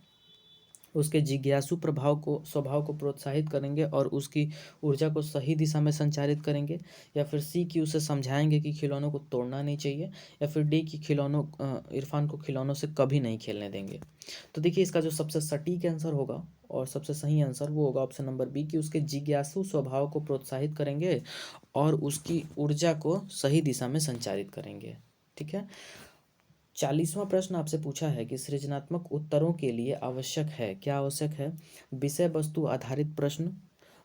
उसके जिज्ञासु स्वभाव को प्रोत्साहित करेंगे और उसकी ऊर्जा को सही दिशा में संचारित करेंगे, या फिर सी की उसे समझाएंगे कि खिलौनों को तोड़ना नहीं चाहिए, या फिर डी की इरफान को खिलौनों से कभी नहीं खेलने देंगे। तो देखिए इसका जो सबसे सटीक आंसर होगा और सबसे सही आंसर वो होगा ऑप्शन नंबर बी, कि उसके जिज्ञासु स्वभाव को प्रोत्साहित करेंगे और उसकी ऊर्जा को सही दिशा में संचारित करेंगे। ठीक है, 40वां प्रश्न आपसे पूछा है कि सृजनात्मक उत्तरों के लिए आवश्यक है, क्या आवश्यक है, विषय वस्तु आधारित प्रश्न,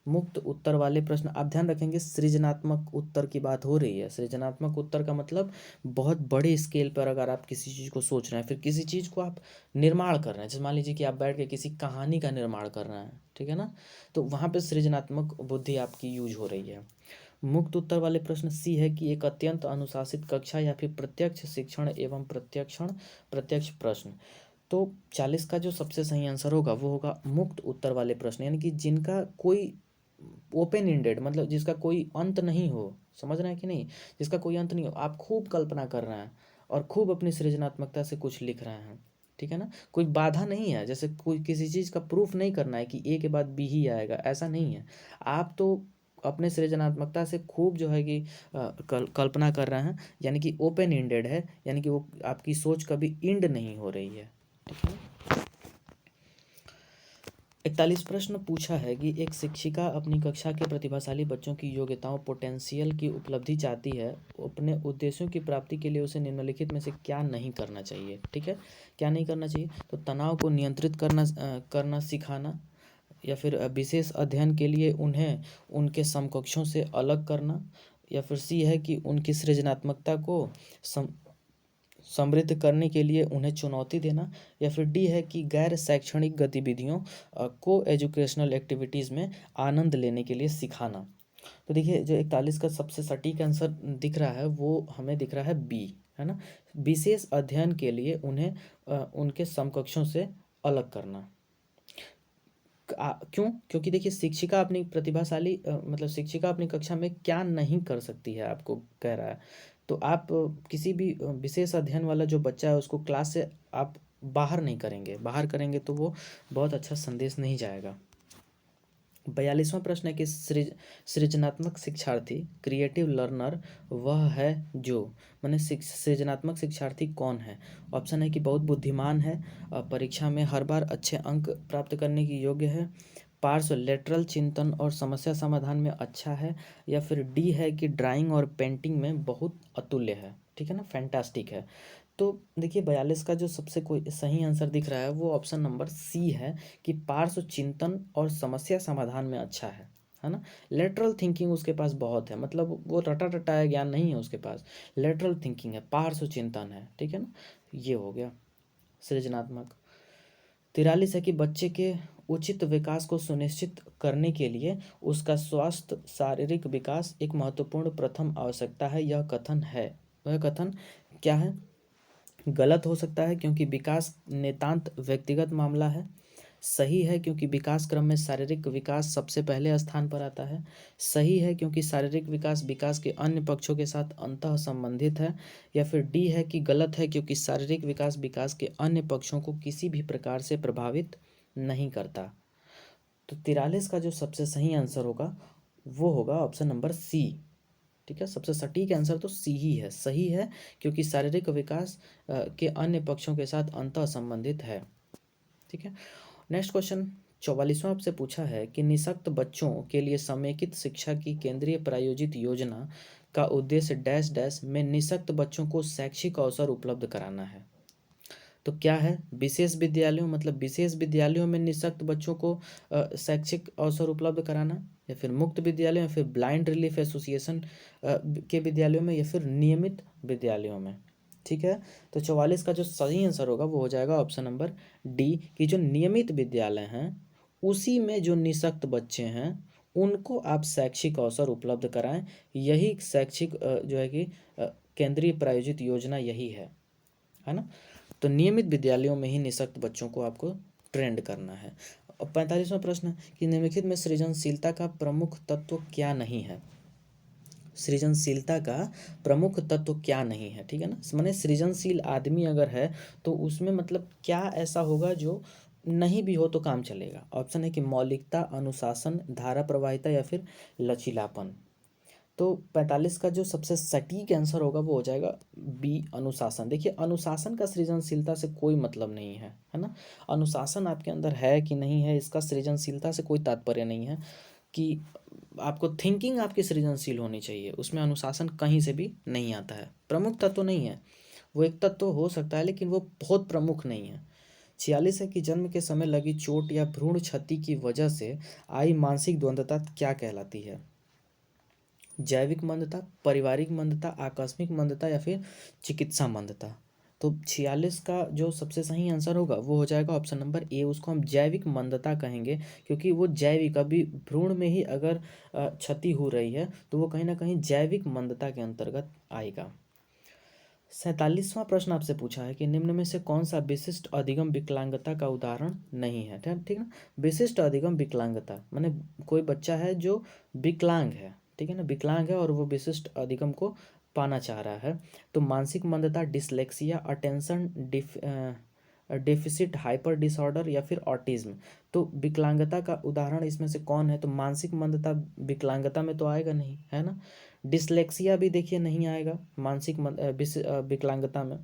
मुक्त उत्तर वाले प्रश्न। आप ध्यान रखेंगे सृजनात्मक उत्तर की बात हो रही है। सृजनात्मक उत्तर का मतलब बहुत बड़े स्केल पर अगर आप किसी चीज़ को सोच रहे हैं, फिर किसी चीज़ को आप निर्माण कर रहे हैं, जैसे मान लीजिए कि आप बैठ के किसी कहानी का निर्माण कर रहे हैं, ठीक है ना, तो वहाँ पे सृजनात्मक बुद्धि आपकी यूज हो रही है। मुक्त उत्तर वाले प्रश्न सी है कि एक अत्यंत अनुशासित कक्षा या फिर प्रत्यक्ष शिक्षण एवं प्रत्यक्ष प्रश्न। तो 40 का जो सबसे सही आंसर होगा वो होगा मुक्त उत्तर वाले प्रश्न, यानी कि जिनका कोई ओपन एंडेड, मतलब जिसका कोई अंत नहीं हो, समझ रहे हैं कि नहीं, जिसका कोई अंत नहीं हो, आप खूब कल्पना कर रहे हैं और खूब अपनी सृजनात्मकता से कुछ लिख रहे हैं, ठीक है ना, कोई बाधा नहीं है, जैसे कोई किसी चीज़ का प्रूफ नहीं करना है कि ए के बाद बी ही आएगा, ऐसा नहीं है। आप तो अपने सृजनात्मकता से खूब जो है कि कल्पना कर रहे हैं, यानी कि ओपन एंडेड है, यानी कि वो आपकी सोच कभी इंड नहीं हो रही है, ठीक है। 41 प्रश्न पूछा है कि एक शिक्षिका अपनी कक्षा के प्रतिभाशाली बच्चों की योग्यताओं पोटेंशियल की उपलब्धि चाहती है, अपने उद्देश्यों की प्राप्ति के लिए उसे निम्नलिखित में से क्या नहीं करना चाहिए, ठीक है। क्या नहीं करना चाहिए, तो तनाव को नियंत्रित करना सिखाना, या फिर विशेष अध्ययन के लिए उन्हें उनके समकक्षों से अलग करना, या फिर सी है कि उनकी सृजनात्मकता को समृद्ध करने के लिए उन्हें चुनौती देना, या फिर डी है कि गैर शैक्षणिक गतिविधियों को एजुकेशनल एक्टिविटीज़ में आनंद लेने के लिए सिखाना। तो देखिए जो 41 का सबसे सटीक आंसर दिख रहा है वो हमें दिख रहा है बी, है ना, विशेष अध्ययन के लिए उन्हें उनके समकक्षों से अलग करना। क्यों, क्योंकि देखिए शिक्षिका अपनी प्रतिभाशाली मतलब शिक्षिका अपनी कक्षा में क्या नहीं कर सकती है, आपको कह रहा है, तो आप किसी भी विशेष अध्ययन वाला जो बच्चा है उसको क्लास से आप बाहर नहीं करेंगे, बाहर करेंगे तो वो बहुत अच्छा संदेश नहीं जाएगा। 42वां प्रश्न है कि सृजनात्मक शिक्षार्थी क्रिएटिव लर्नर वह है जो, माने सृजनात्मक शिक्षार्थी कौन है। ऑप्शन है कि बहुत बुद्धिमान है, परीक्षा में हर बार अच्छे अंक प्राप्त करने की योग्य है, पार्श्व लेटरल चिंतन और समस्या समाधान में अच्छा है, या फिर डी है कि ड्राइंग और पेंटिंग में बहुत अतुल्य है, ठीक है ना, फैंटास्टिक है। तो देखिए 42 का जो सबसे कोई सही आंसर दिख रहा है वो ऑप्शन नंबर सी है कि पार्श्व चिंतन और समस्या समाधान में अच्छा है ना। लेटरल थिंकिंग उसके पास बहुत है, मतलब वो रटा रटाया ज्ञान नहीं है उसके पास, लेटरल थिंकिंग है, पार्श्व चिंतन है, ठीक है ना, ये हो गया सृजनात्मक। 43 है कि बच्चे के उचित विकास को सुनिश्चित करने के लिए उसका स्वास्थ्य शारीरिक विकास एक महत्वपूर्ण प्रथम आवश्यकता है, यह कथन है, वह कथन क्या है, गलत हो सकता है क्योंकि विकास नितांत व्यक्तिगत मामला है, सही है क्योंकि विकास क्रम में शारीरिक विकास सबसे पहले स्थान पर आता है, सही है क्योंकि शारीरिक विकास विकास के अन्य पक्षों के साथ अंतः संबंधित है, या फिर डी है कि गलत है क्योंकि शारीरिक विकास विकास के अन्य पक्षों को किसी भी प्रकार से प्रभावित नहीं करता। तो 43 का जो सबसे सही आंसर होगा वो होगा ऑप्शन नंबर सी, ठीक है, सबसे सटीक आंसर तो सी ही है, सही है क्योंकि शारीरिक विकास के अन्य पक्षों के साथ अंतः संबंधित है, ठीक है। नेक्स्ट क्वेश्चन 44वां आपसे पूछा है कि निःशक्त बच्चों के लिए समेकित शिक्षा की केंद्रीय प्रायोजित योजना का उद्देश्य डैश डैश में निःशक्त बच्चों को शैक्षिक अवसर उपलब्ध कराना है। तो क्या है, विशेष विद्यालयों, मतलब विशेष विद्यालयों में निःशक्त बच्चों को शैक्षिक अवसर उपलब्ध कराना, या फिर मुक्त विद्यालयों, या फिर ब्लाइंड रिलीफ एसोसिएशन के विद्यालयों में, या फिर नियमित विद्यालयों में, ठीक है। तो 44 का जो सही आंसर होगा वो हो जाएगा ऑप्शन नंबर डी, कि जो नियमित विद्यालय हैं उसी में जो निःशक्त बच्चे हैं उनको आप शैक्षिक अवसर उपलब्ध कराएं, यही शैक्षिक जो है कि केंद्रीय प्रायोजित योजना यही है ना। तो नियमित विद्यालयों में ही निःशक्त बच्चों को आपको ट्रेंड करना है। और 45वां प्रश्न कि निम्नलिखित में सृजनशीलता का प्रमुख तत्व क्या नहीं है, सृजनशीलता का प्रमुख तत्व क्या नहीं है, ठीक है ना, माने सृजनशील आदमी अगर है तो उसमें मतलब क्या ऐसा होगा जो नहीं भी हो तो काम चलेगा। ऑप्शन है कि मौलिकता, अनुशासन, धारा प्रवाहिता, या फिर लचीलापन। तो 45 का जो सबसे सटीक आंसर होगा वो हो जाएगा बी, अनुशासन। देखिए अनुशासन का सृजनशीलता से कोई मतलब नहीं है ना, अनुशासन आपके अंदर है कि नहीं है इसका सृजनशीलता से कोई तात्पर्य नहीं है, कि आपको थिंकिंग आपकी सृजनशील होनी चाहिए, उसमें अनुशासन कहीं से भी नहीं आता है, प्रमुख तत्व नहीं है, वो एक तत्व हो सकता है लेकिन वो बहुत प्रमुख नहीं है। 46 है कि जन्म के समय लगी चोट या भ्रूण क्षति की वजह से आई मानसिक द्वंद्वता क्या कहलाती है, जैविक मंदता, पारिवारिक मंदता, आकस्मिक मंदता, या फिर चिकित्सा मंदता। तो 46 का जो सबसे सही आंसर होगा वो हो जाएगा ऑप्शन नंबर ए, उसको हम जैविक मंदता कहेंगे, क्योंकि वो जैविक, अभी भ्रूण में ही अगर क्षति हो रही है तो वो कहीं ना कहीं जैविक मंदता के अंतर्गत आएगा। 47वां प्रश्न आपसे पूछा है कि निम्न में से कौन सा विशिष्ट अधिगम विकलांगता का उदाहरण नहीं है। ठीक ठीक ना, विशिष्ट अधिगम विकलांगता माने कोई बच्चा है जो विकलांग है, ठीक है ना, विकलांग है और वो विशिष्ट अधिगम को पाना चाह रहा है। तो मानसिक मंदता, dyslexia, attention deficit hyper disorder या फिर ऑटिज्म। तो विकलांगता का उदाहरण इसमें से कौन है? तो मानसिक मंदता विकलांगता में तो आएगा नहीं, है ना। डिसलेक्सिया भी देखिए नहीं आएगा मानसिक विकलांगता में।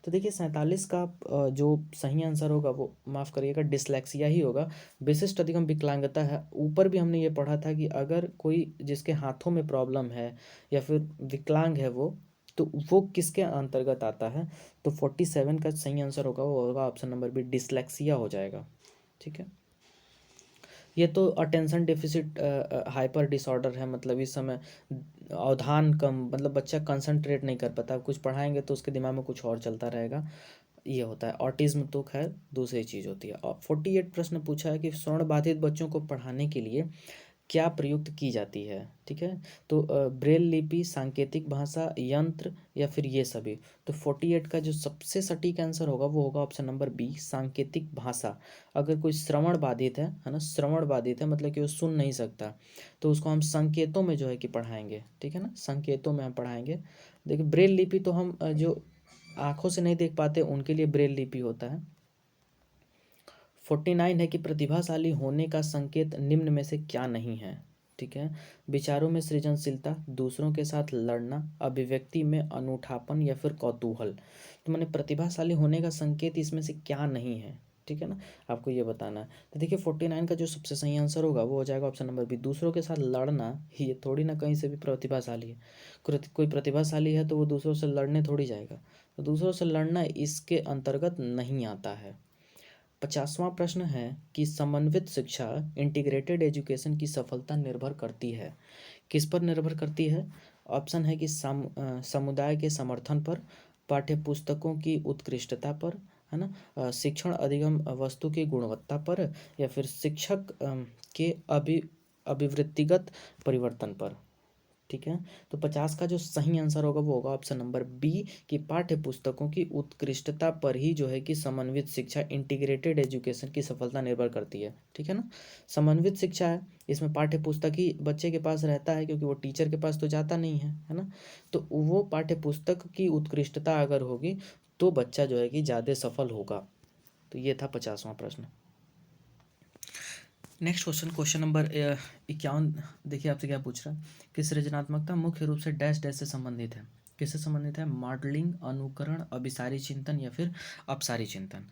तो देखिए 47 का जो सही आंसर होगा वो, माफ़ करिएगा, डिसलेक्सिया ही होगा। विशिष्ट अधिगम विकलांगता है, ऊपर भी हमने ये पढ़ा था कि अगर कोई जिसके हाथों में प्रॉब्लम है या फिर विकलांग है वो, तो वो किसके अंतर्गत आता है? तो 47 का सही आंसर होगा वो होगा ऑप्शन नंबर बी, डिसलेक्सिया हो जाएगा। ठीक है, ये तो अटेंशन डेफिसिट हाइपर डिसऑर्डर है, मतलब इस समय अवधान कम, मतलब बच्चा कंसंट्रेट नहीं कर पाता, कुछ पढ़ाएंगे तो उसके दिमाग में कुछ और चलता रहेगा, ये होता है। ऑटिज्म तो खैर दूसरी चीज़ होती है। और 48 प्रश्न पूछा है कि स्वर्ण बाधित बच्चों को पढ़ाने के लिए क्या प्रयुक्त की जाती है। ठीक है, तो ब्रेल लिपि, सांकेतिक भाषा, यंत्र या फिर ये सभी। तो 48 का जो सबसे सटीक आंसर होगा वो होगा ऑप्शन नंबर बी, सांकेतिक भाषा। अगर कोई श्रवण बाधित है ना, श्रवण बाधित है मतलब कि वो सुन नहीं सकता, तो उसको हम संकेतों में जो है कि पढ़ाएंगे। ठीक है ना, संकेतों में हम पढ़ाएंगे। देखिए ब्रेल लिपि तो हम जो आँखों से नहीं देख पाते उनके लिए ब्रेल लिपि होता है। 49 है कि प्रतिभाशाली होने का संकेत निम्न में से क्या नहीं है। ठीक है, विचारों में सृजनशीलता, दूसरों के साथ लड़ना, अभिव्यक्ति में अनूठापन या फिर कौतूहल। तो मैंने प्रतिभाशाली होने का संकेत इसमें से क्या नहीं है, ठीक है ना, आपको ये बताना है। तो देखिए 49 का जो सबसे सही आंसर होगा वो हो जाएगा ऑप्शन नंबर बी, दूसरों के साथ लड़ना। ये थोड़ी ना कहीं से भी प्रतिभाशाली है, कोई प्रतिभाशाली है तो वो दूसरों से लड़ने थोड़ी जाएगा, तो दूसरों से लड़ना इसके अंतर्गत नहीं आता है। 50वां प्रश्न है कि समन्वित शिक्षा, इंटीग्रेटेड एजुकेशन की सफलता निर्भर करती है, किस पर निर्भर करती है? ऑप्शन है कि समुदाय के समर्थन पर, पाठ्य पुस्तकों की उत्कृष्टता पर, है ना, शिक्षण अधिगम वस्तु की गुणवत्ता पर, या फिर शिक्षक के अभिवृत्तिगत परिवर्तन पर। ठीक है, तो 50 का जो सही आंसर होगा वो होगा ऑप्शन नंबर बी, कि पाठ्य पुस्तकों की उत्कृष्टता पर ही जो है कि समन्वित शिक्षा, इंटीग्रेटेड एजुकेशन की सफलता निर्भर करती है। ठीक है ना, समन्वित शिक्षा है, इसमें पाठ्य पुस्तक ही बच्चे के पास रहता है क्योंकि वो टीचर के पास तो जाता नहीं है ना, तो वो पाठ्य पुस्तक की उत्कृष्टता अगर होगी तो बच्चा जो है कि ज़्यादा सफल होगा। तो ये था 50वां प्रश्न। Next question, question number 51। देखिए आपसे क्या पूछ रहा है कि सृजनात्मकता मुख्य रूप से डैश डैश से संबंधित है, किससे संबंधित है? मॉडलिंग, अनुकरण, अभिसारी चिंतन या फिर अपसारी चिंतन।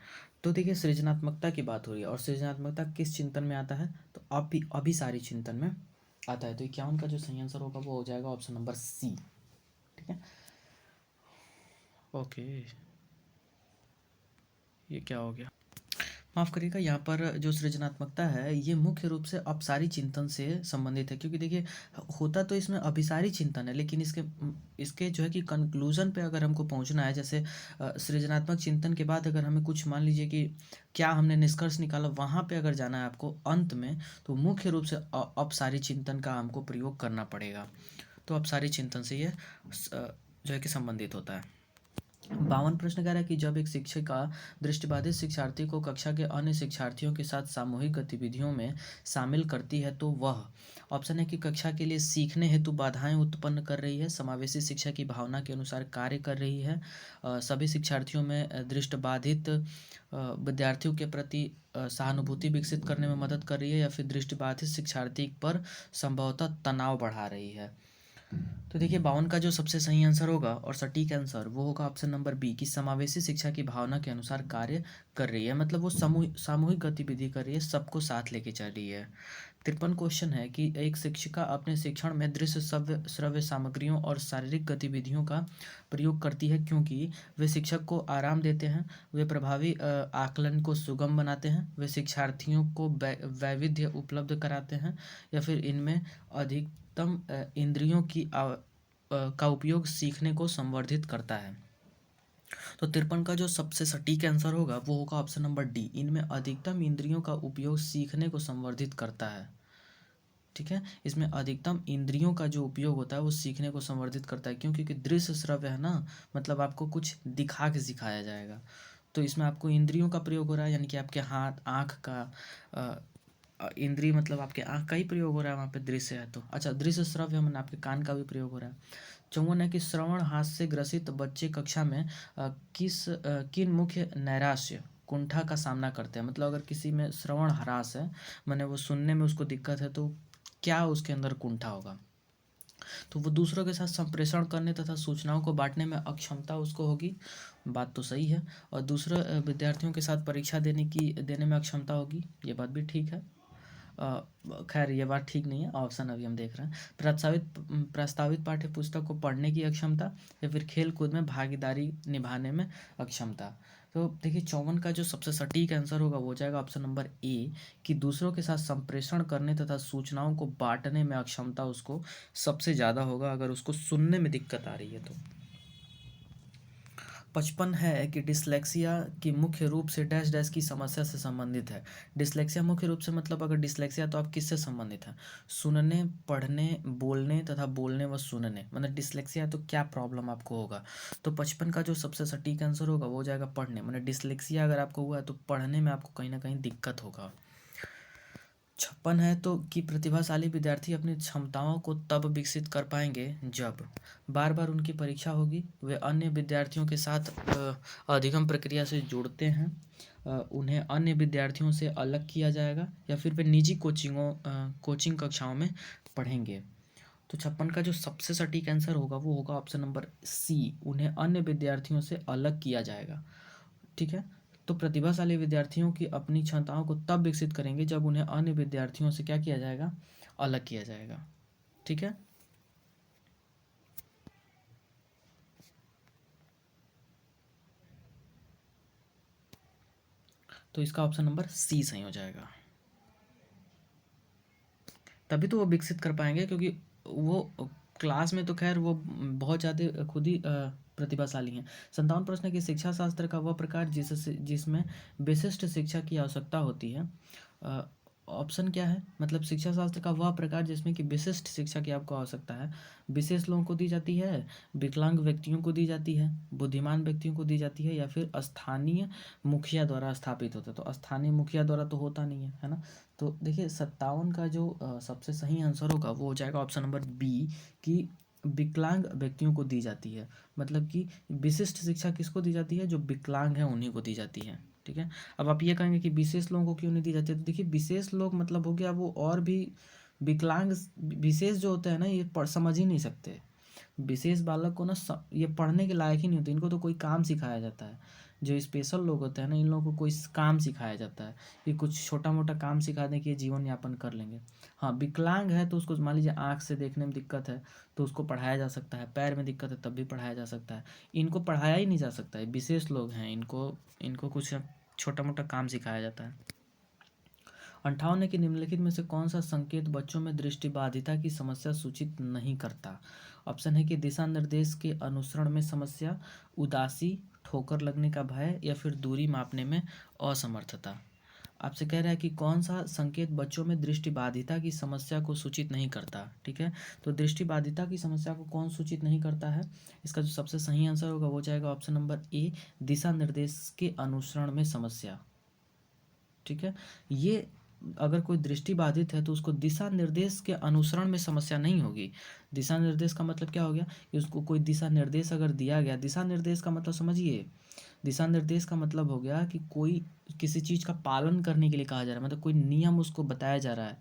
तो देखिए सृजनात्मकता की बात हो रही है और सृजनात्मकता किस चिंतन में आता है? तो अभिसारी चिंतन में आता है। तो 51 का जो सही आंसर होगा वो हो जाएगा ऑप्शन नंबर सी। ठीक है, ओके, ये क्या हो गया, माफ़ करिएगा, यहाँ पर जो सृजनात्मकता है ये मुख्य रूप से अपसारी चिंतन से संबंधित है, क्योंकि देखिए होता तो इसमें अभिसारी चिंतन है, लेकिन इसके जो है कि कंक्लूजन पे अगर हमको पहुँचना है, जैसे सृजनात्मक चिंतन के बाद अगर हमें कुछ, मान लीजिए कि क्या हमने निष्कर्ष निकाला, वहाँ पे अगर जाना है आपको अंत में, तो मुख्य रूप से अपसारी चिंतन का हमको प्रयोग करना पड़ेगा। तो अपसारी चिंतन से ये जो है कि संबंधित होता है। 52 प्रश्न कह रहा है कि जब एक शिक्षिका दृष्टिबाधित शिक्षार्थी को कक्षा के अन्य शिक्षार्थियों के साथ सामूहिक गतिविधियों में शामिल करती है तो वह, ऑप्शन है कि कक्षा के लिए सीखने हेतु बाधाएं उत्पन्न कर रही है, समावेशी शिक्षा की भावना के अनुसार कार्य कर रही है, सभी शिक्षार्थियों में दृष्टिबाधित विद्यार्थियों के प्रति सहानुभूति विकसित करने में मदद कर रही है, या फिर दृष्टिबाधित शिक्षार्थी पर संभवतः तनाव बढ़ा रही है। तो देखिए 52 का जो सबसे सही आंसर होगा और सटीक आंसर वो होगा ऑप्शन नंबर बी, कि समावेशी शिक्षा की भावना के अनुसार कार्य कर रही है, मतलब वो सामूहिक गतिविधि कर रही है, सबको साथ लेके चल रही है। 53 क्वेश्चन है कि एक शिक्षिका अपने शिक्षण में दृश्य श्रव्य सामग्रियों और शारीरिक गतिविधियों का प्रयोग करती है क्योंकि वे शिक्षक को आराम देते हैं, वे प्रभावी आकलन को सुगम बनाते हैं, वे शिक्षार्थियों को वैविध्य उपलब्ध कराते हैं, या फिर इनमें अधिकतम इंद्रियों का उपयोग सीखने को संवर्धित करता है। तो 53 का जो सबसे सटीक आंसर होगा वो होगा ऑप्शन नंबर डी। इनमें अधिकतम इंद्रियों का उपयोग सीखने को संवर्धित करता है। ठीक है, इसमें अधिकतम इंद्रियों का जो उपयोग होता है वो सीखने को संवर्धित करता है। क्यों? क्योंकि दृश्य श्रव्य है ना, मतलब आपको कुछ दिखा के सिखाया जाएगा। तो इसमें आपको इंद्रियों का प्रयोग हो रहा है, यानी कि आपके हाथ आँख का इंद्रिय मतलब आपके आँख का ही प्रयोग हो रहा है वहाँ पे दृश्य है तो। अच्छा, दृश्य श्रव्य है मैंने आपके कान का भी प्रयोग हो रहा है। 54 है कि श्रवण हास्य से ग्रसित बच्चे कक्षा में किन मुख्य नैराश्य कुंठा का सामना करते हैं। मतलब अगर किसी में श्रवण ह्रास है, माने वो सुनने में उसको दिक्कत है, तो क्या उसके अंदर कुंठा होगा? तो वो दूसरों के साथ संप्रेषण करने तथा सूचनाओं को बांटने में अक्षमता उसको होगी। बात तो सही है। और दूसरे विद्यार्थियों के साथ परीक्षा देने में अक्षमता होगी, ये बात भी ठीक है। खैर ये बात ठीक नहीं है, ऑप्शन अभी हम देख रहे हैं। प्रस्तावित पाठ्य पुस्तक को पढ़ने की अक्षमता, या फिर खेल कूद में भागीदारी निभाने में अक्षमता। तो देखिए 54 का जो सबसे सटीक आंसर होगा वो हो जाएगा ऑप्शन नंबर ए, कि दूसरों के साथ संप्रेषण करने तथा सूचनाओं को बांटने में अक्षमता उसको सबसे ज़्यादा होगा, अगर उसको सुनने में दिक्कत आ रही है तो। 55 है कि डिसलेक्सिया की मुख्य रूप से डैश डैश की समस्या से संबंधित है। डिसलेक्सिया मुख्य रूप से मतलब अगर डिसलेक्सिया तो आप किससे संबंधित है? सुनने, पढ़ने, बोलने तथा बोलने व सुनने, मतलब डिसलेक्सिया तो क्या प्रॉब्लम आपको होगा? तो 55 का जो सबसे सटीक आंसर होगा वो हो जाएगा पढ़ने, मतलब डिसलेक्सिया अगर आपको हुआ है तो पढ़ने में आपको कहीं ना कहीं दिक्कत होगा। 56 है तो कि प्रतिभाशाली विद्यार्थी अपनी क्षमताओं को तब विकसित कर पाएंगे जब बार बार उनकी परीक्षा होगी, वे अन्य विद्यार्थियों के साथ अधिगम प्रक्रिया से जुड़ते हैं, उन्हें अन्य विद्यार्थियों से अलग किया जाएगा, या फिर वे निजी कोचिंग कक्षाओं में पढ़ेंगे। तो 56 का जो सबसे सटीक आंसर होगा वो होगा ऑप्शन नंबर सी, उन्हें अन्य विद्यार्थियों से अलग किया जाएगा। ठीक है, तो प्रतिभाशाली विद्यार्थियों की अपनी क्षमताओं को तब विकसित करेंगे जब उन्हें अन्य विद्यार्थियों से क्या किया जाएगा? अलग किया जाएगा। ठीक है, तो इसका ऑप्शन नंबर सी सही हो जाएगा। तभी तो वो विकसित कर पाएंगे, क्योंकि वो क्लास में तो खैर वो बहुत ज़्यादा खुद ही प्रतिभाशाली हैं। 57 प्रश्न की शिक्षा शास्त्र का वह प्रकार जिसमें विशिष्ट शिक्षा की आवश्यकता होती है। ऑप्शन क्या है? मतलब शिक्षा शास्त्र का वह प्रकार जिसमें कि विशिष्ट शिक्षा की आपको आवश्यकता है, विशेष लोगों को दी जाती है, विकलांग व्यक्तियों को दी जाती है, बुद्धिमान व्यक्तियों को दी जाती है, या फिर स्थानीय मुखिया द्वारा स्थापित होता है। तो स्थानीय मुखिया द्वारा तो होता नहीं है ना। तो देखिए 57 का जो सबसे सही आंसर होगा वो हो जाएगा ऑप्शन नंबर बी, कि विकलांग व्यक्तियों को दी जाती है। मतलब कि विशिष्ट शिक्षा किसको दी जाती है? जो विकलांग हैं उन्हीं को दी जाती है। ठीक है, अब आप ये कहेंगे कि विशेष लोगों को क्यों नहीं दी जाती है? तो देखिए विशेष लोग मतलब हो गया वो और भी विकलांग, विशेष जो होते हैं ना ये पढ़ समझ ही नहीं सकते। विशेष बालक को ना ये पढ़ने के लायक ही नहीं होते, इनको तो कोई काम सिखाया जाता है। जो स्पेशल लोग होते हैं ना इन लोगों को कोई काम सिखाया जाता है, कि कुछ छोटा मोटा काम सिखा दें कि ये जीवन यापन कर लेंगे। हाँ, विकलांग है तो उसको मान लीजिए आँख से देखने में दिक्कत है तो उसको पढ़ाया जा सकता है, पैर में दिक्कत है तब भी पढ़ाया जा सकता है। इनको पढ़ाया ही नहीं जा सकता है, विशेष लोग हैं, इनको इनको कुछ छोटा मोटा काम सिखाया जाता है। 58 है कि निम्नलिखित में से कौन सा संकेत बच्चों में दृष्टिबाधिता की समस्या सूचित नहीं करता? ऑप्शन है कि दिशा निर्देश के अनुसरण में समस्या, उदासी, ठोकर लगने का भय, या फिर दूरी मापने में असमर्थता। आपसे कह रहा है कि कौन सा संकेत बच्चों में दृष्टिबाधिता की समस्या को सूचित नहीं करता। ठीक है, तो दृष्टिबाधिता की समस्या को कौन सूचित नहीं करता है? इसका जो सबसे सही आंसर होगा वो जाएगा ऑप्शन नंबर ए, दिशा निर्देश के अनुसरण में समस्या। ठीक है, ये अगर कोई दृष्टि बाधित है तो उसको दिशा निर्देश के अनुसरण में समस्या नहीं होगी। दिशा निर्देश का मतलब क्या हो गया? कि उसको कोई दिशा निर्देश अगर दिया गया, दिशा निर्देश का मतलब समझिए, दिशा निर्देश का मतलब हो गया कि कोई किसी चीज़ का पालन करने के लिए कहा जा रहा है, मतलब कोई नियम उसको बताया जा रहा है।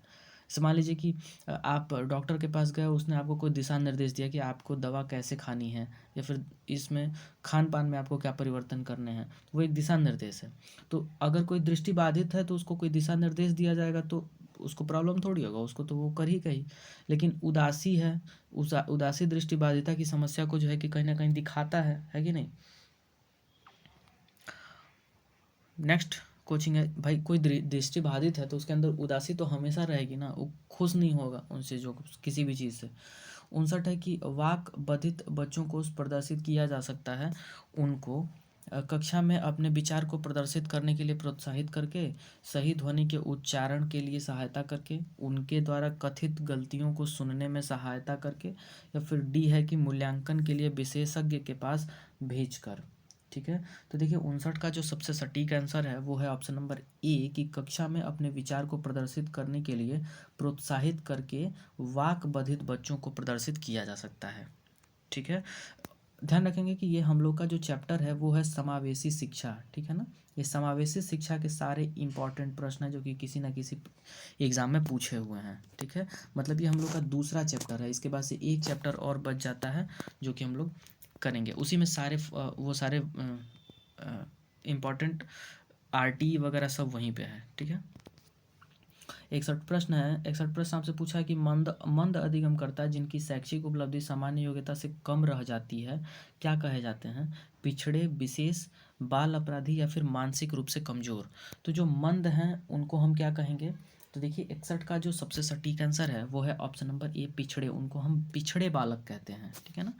जैसे मान लीजिए कि आप डॉक्टर के पास गए, उसने आपको कोई दिशा निर्देश दिया कि आपको दवा कैसे खानी है, या फिर इसमें खान पान में आपको क्या परिवर्तन करने हैं, वो एक दिशा निर्देश है। तो अगर कोई दृष्टि बाधित है तो उसको कोई दिशा निर्देश दिया जाएगा तो उसको प्रॉब्लम थोड़ी होगा, उसको तो वो कर ही कही। लेकिन उदासी है, उदासी दृष्टि बाधिता की समस्या को जो है कि कहीं ना कहीं दिखाता है कि नहीं। नेक्स्ट कोचिंग है भाई, कोई दृष्टि बाधित है तो उसके अंदर उदासी तो हमेशा रहेगी ना, वो खुश नहीं होगा उन चीज़ों को, किसी भी चीज़ से। 59 है कि वाक बाधित बच्चों को प्रदर्शित किया जा सकता है, उनको कक्षा में अपने विचार को प्रदर्शित करने के लिए प्रोत्साहित करके, सही ध्वनि के उच्चारण के लिए सहायता करके, उनके द्वारा कथित गलतियों को सुनने में सहायता करके, या फिर डी है कि मूल्यांकन के लिए विशेषज्ञ के पास भेजकर। ठीक है, तो देखिए 59 का जो सबसे सटीक आंसर है वो है ऑप्शन नंबर ए, कि कक्षा में अपने विचार को प्रदर्शित करने के लिए प्रोत्साहित करके वाक बधित बच्चों को प्रदर्शित किया जा सकता है। ठीक है, ध्यान रखेंगे कि ये हम लोग का जो चैप्टर है वो है समावेशी शिक्षा। ठीक है ना, ये समावेशी शिक्षा के सारे इंपॉर्टेंट प्रश्न हैं जो कि किसी ना किसी एग्जाम में पूछे हुए हैं। ठीक है, मतलब ये हम लोग का दूसरा चैप्टर है, इसके बाद से एक चैप्टर और बच जाता है जो कि हम लोग करेंगे, उसी में सारे वो सारे इम्पॉर्टेंट आरटी वगैरह सब वहीं पे है। ठीक है, 61 प्रश्न है। 61 प्रश्न आपसे पूछा है कि मंद मंद अधिगमकर्ता जिनकी शैक्षिक उपलब्धि सामान्य योग्यता से कम रह जाती है, क्या कहे जाते हैं? पिछड़े, विशेष, बाल अपराधी, या फिर मानसिक रूप से कमजोर। तो जो मंद हैं उनको हम क्या कहेंगे? तो देखिए 61 का जो सबसे सटीक आंसर है वो है ऑप्शन नंबर ए, पिछड़े। उनको हम पिछड़े बालक कहते हैं। ठीक है ना,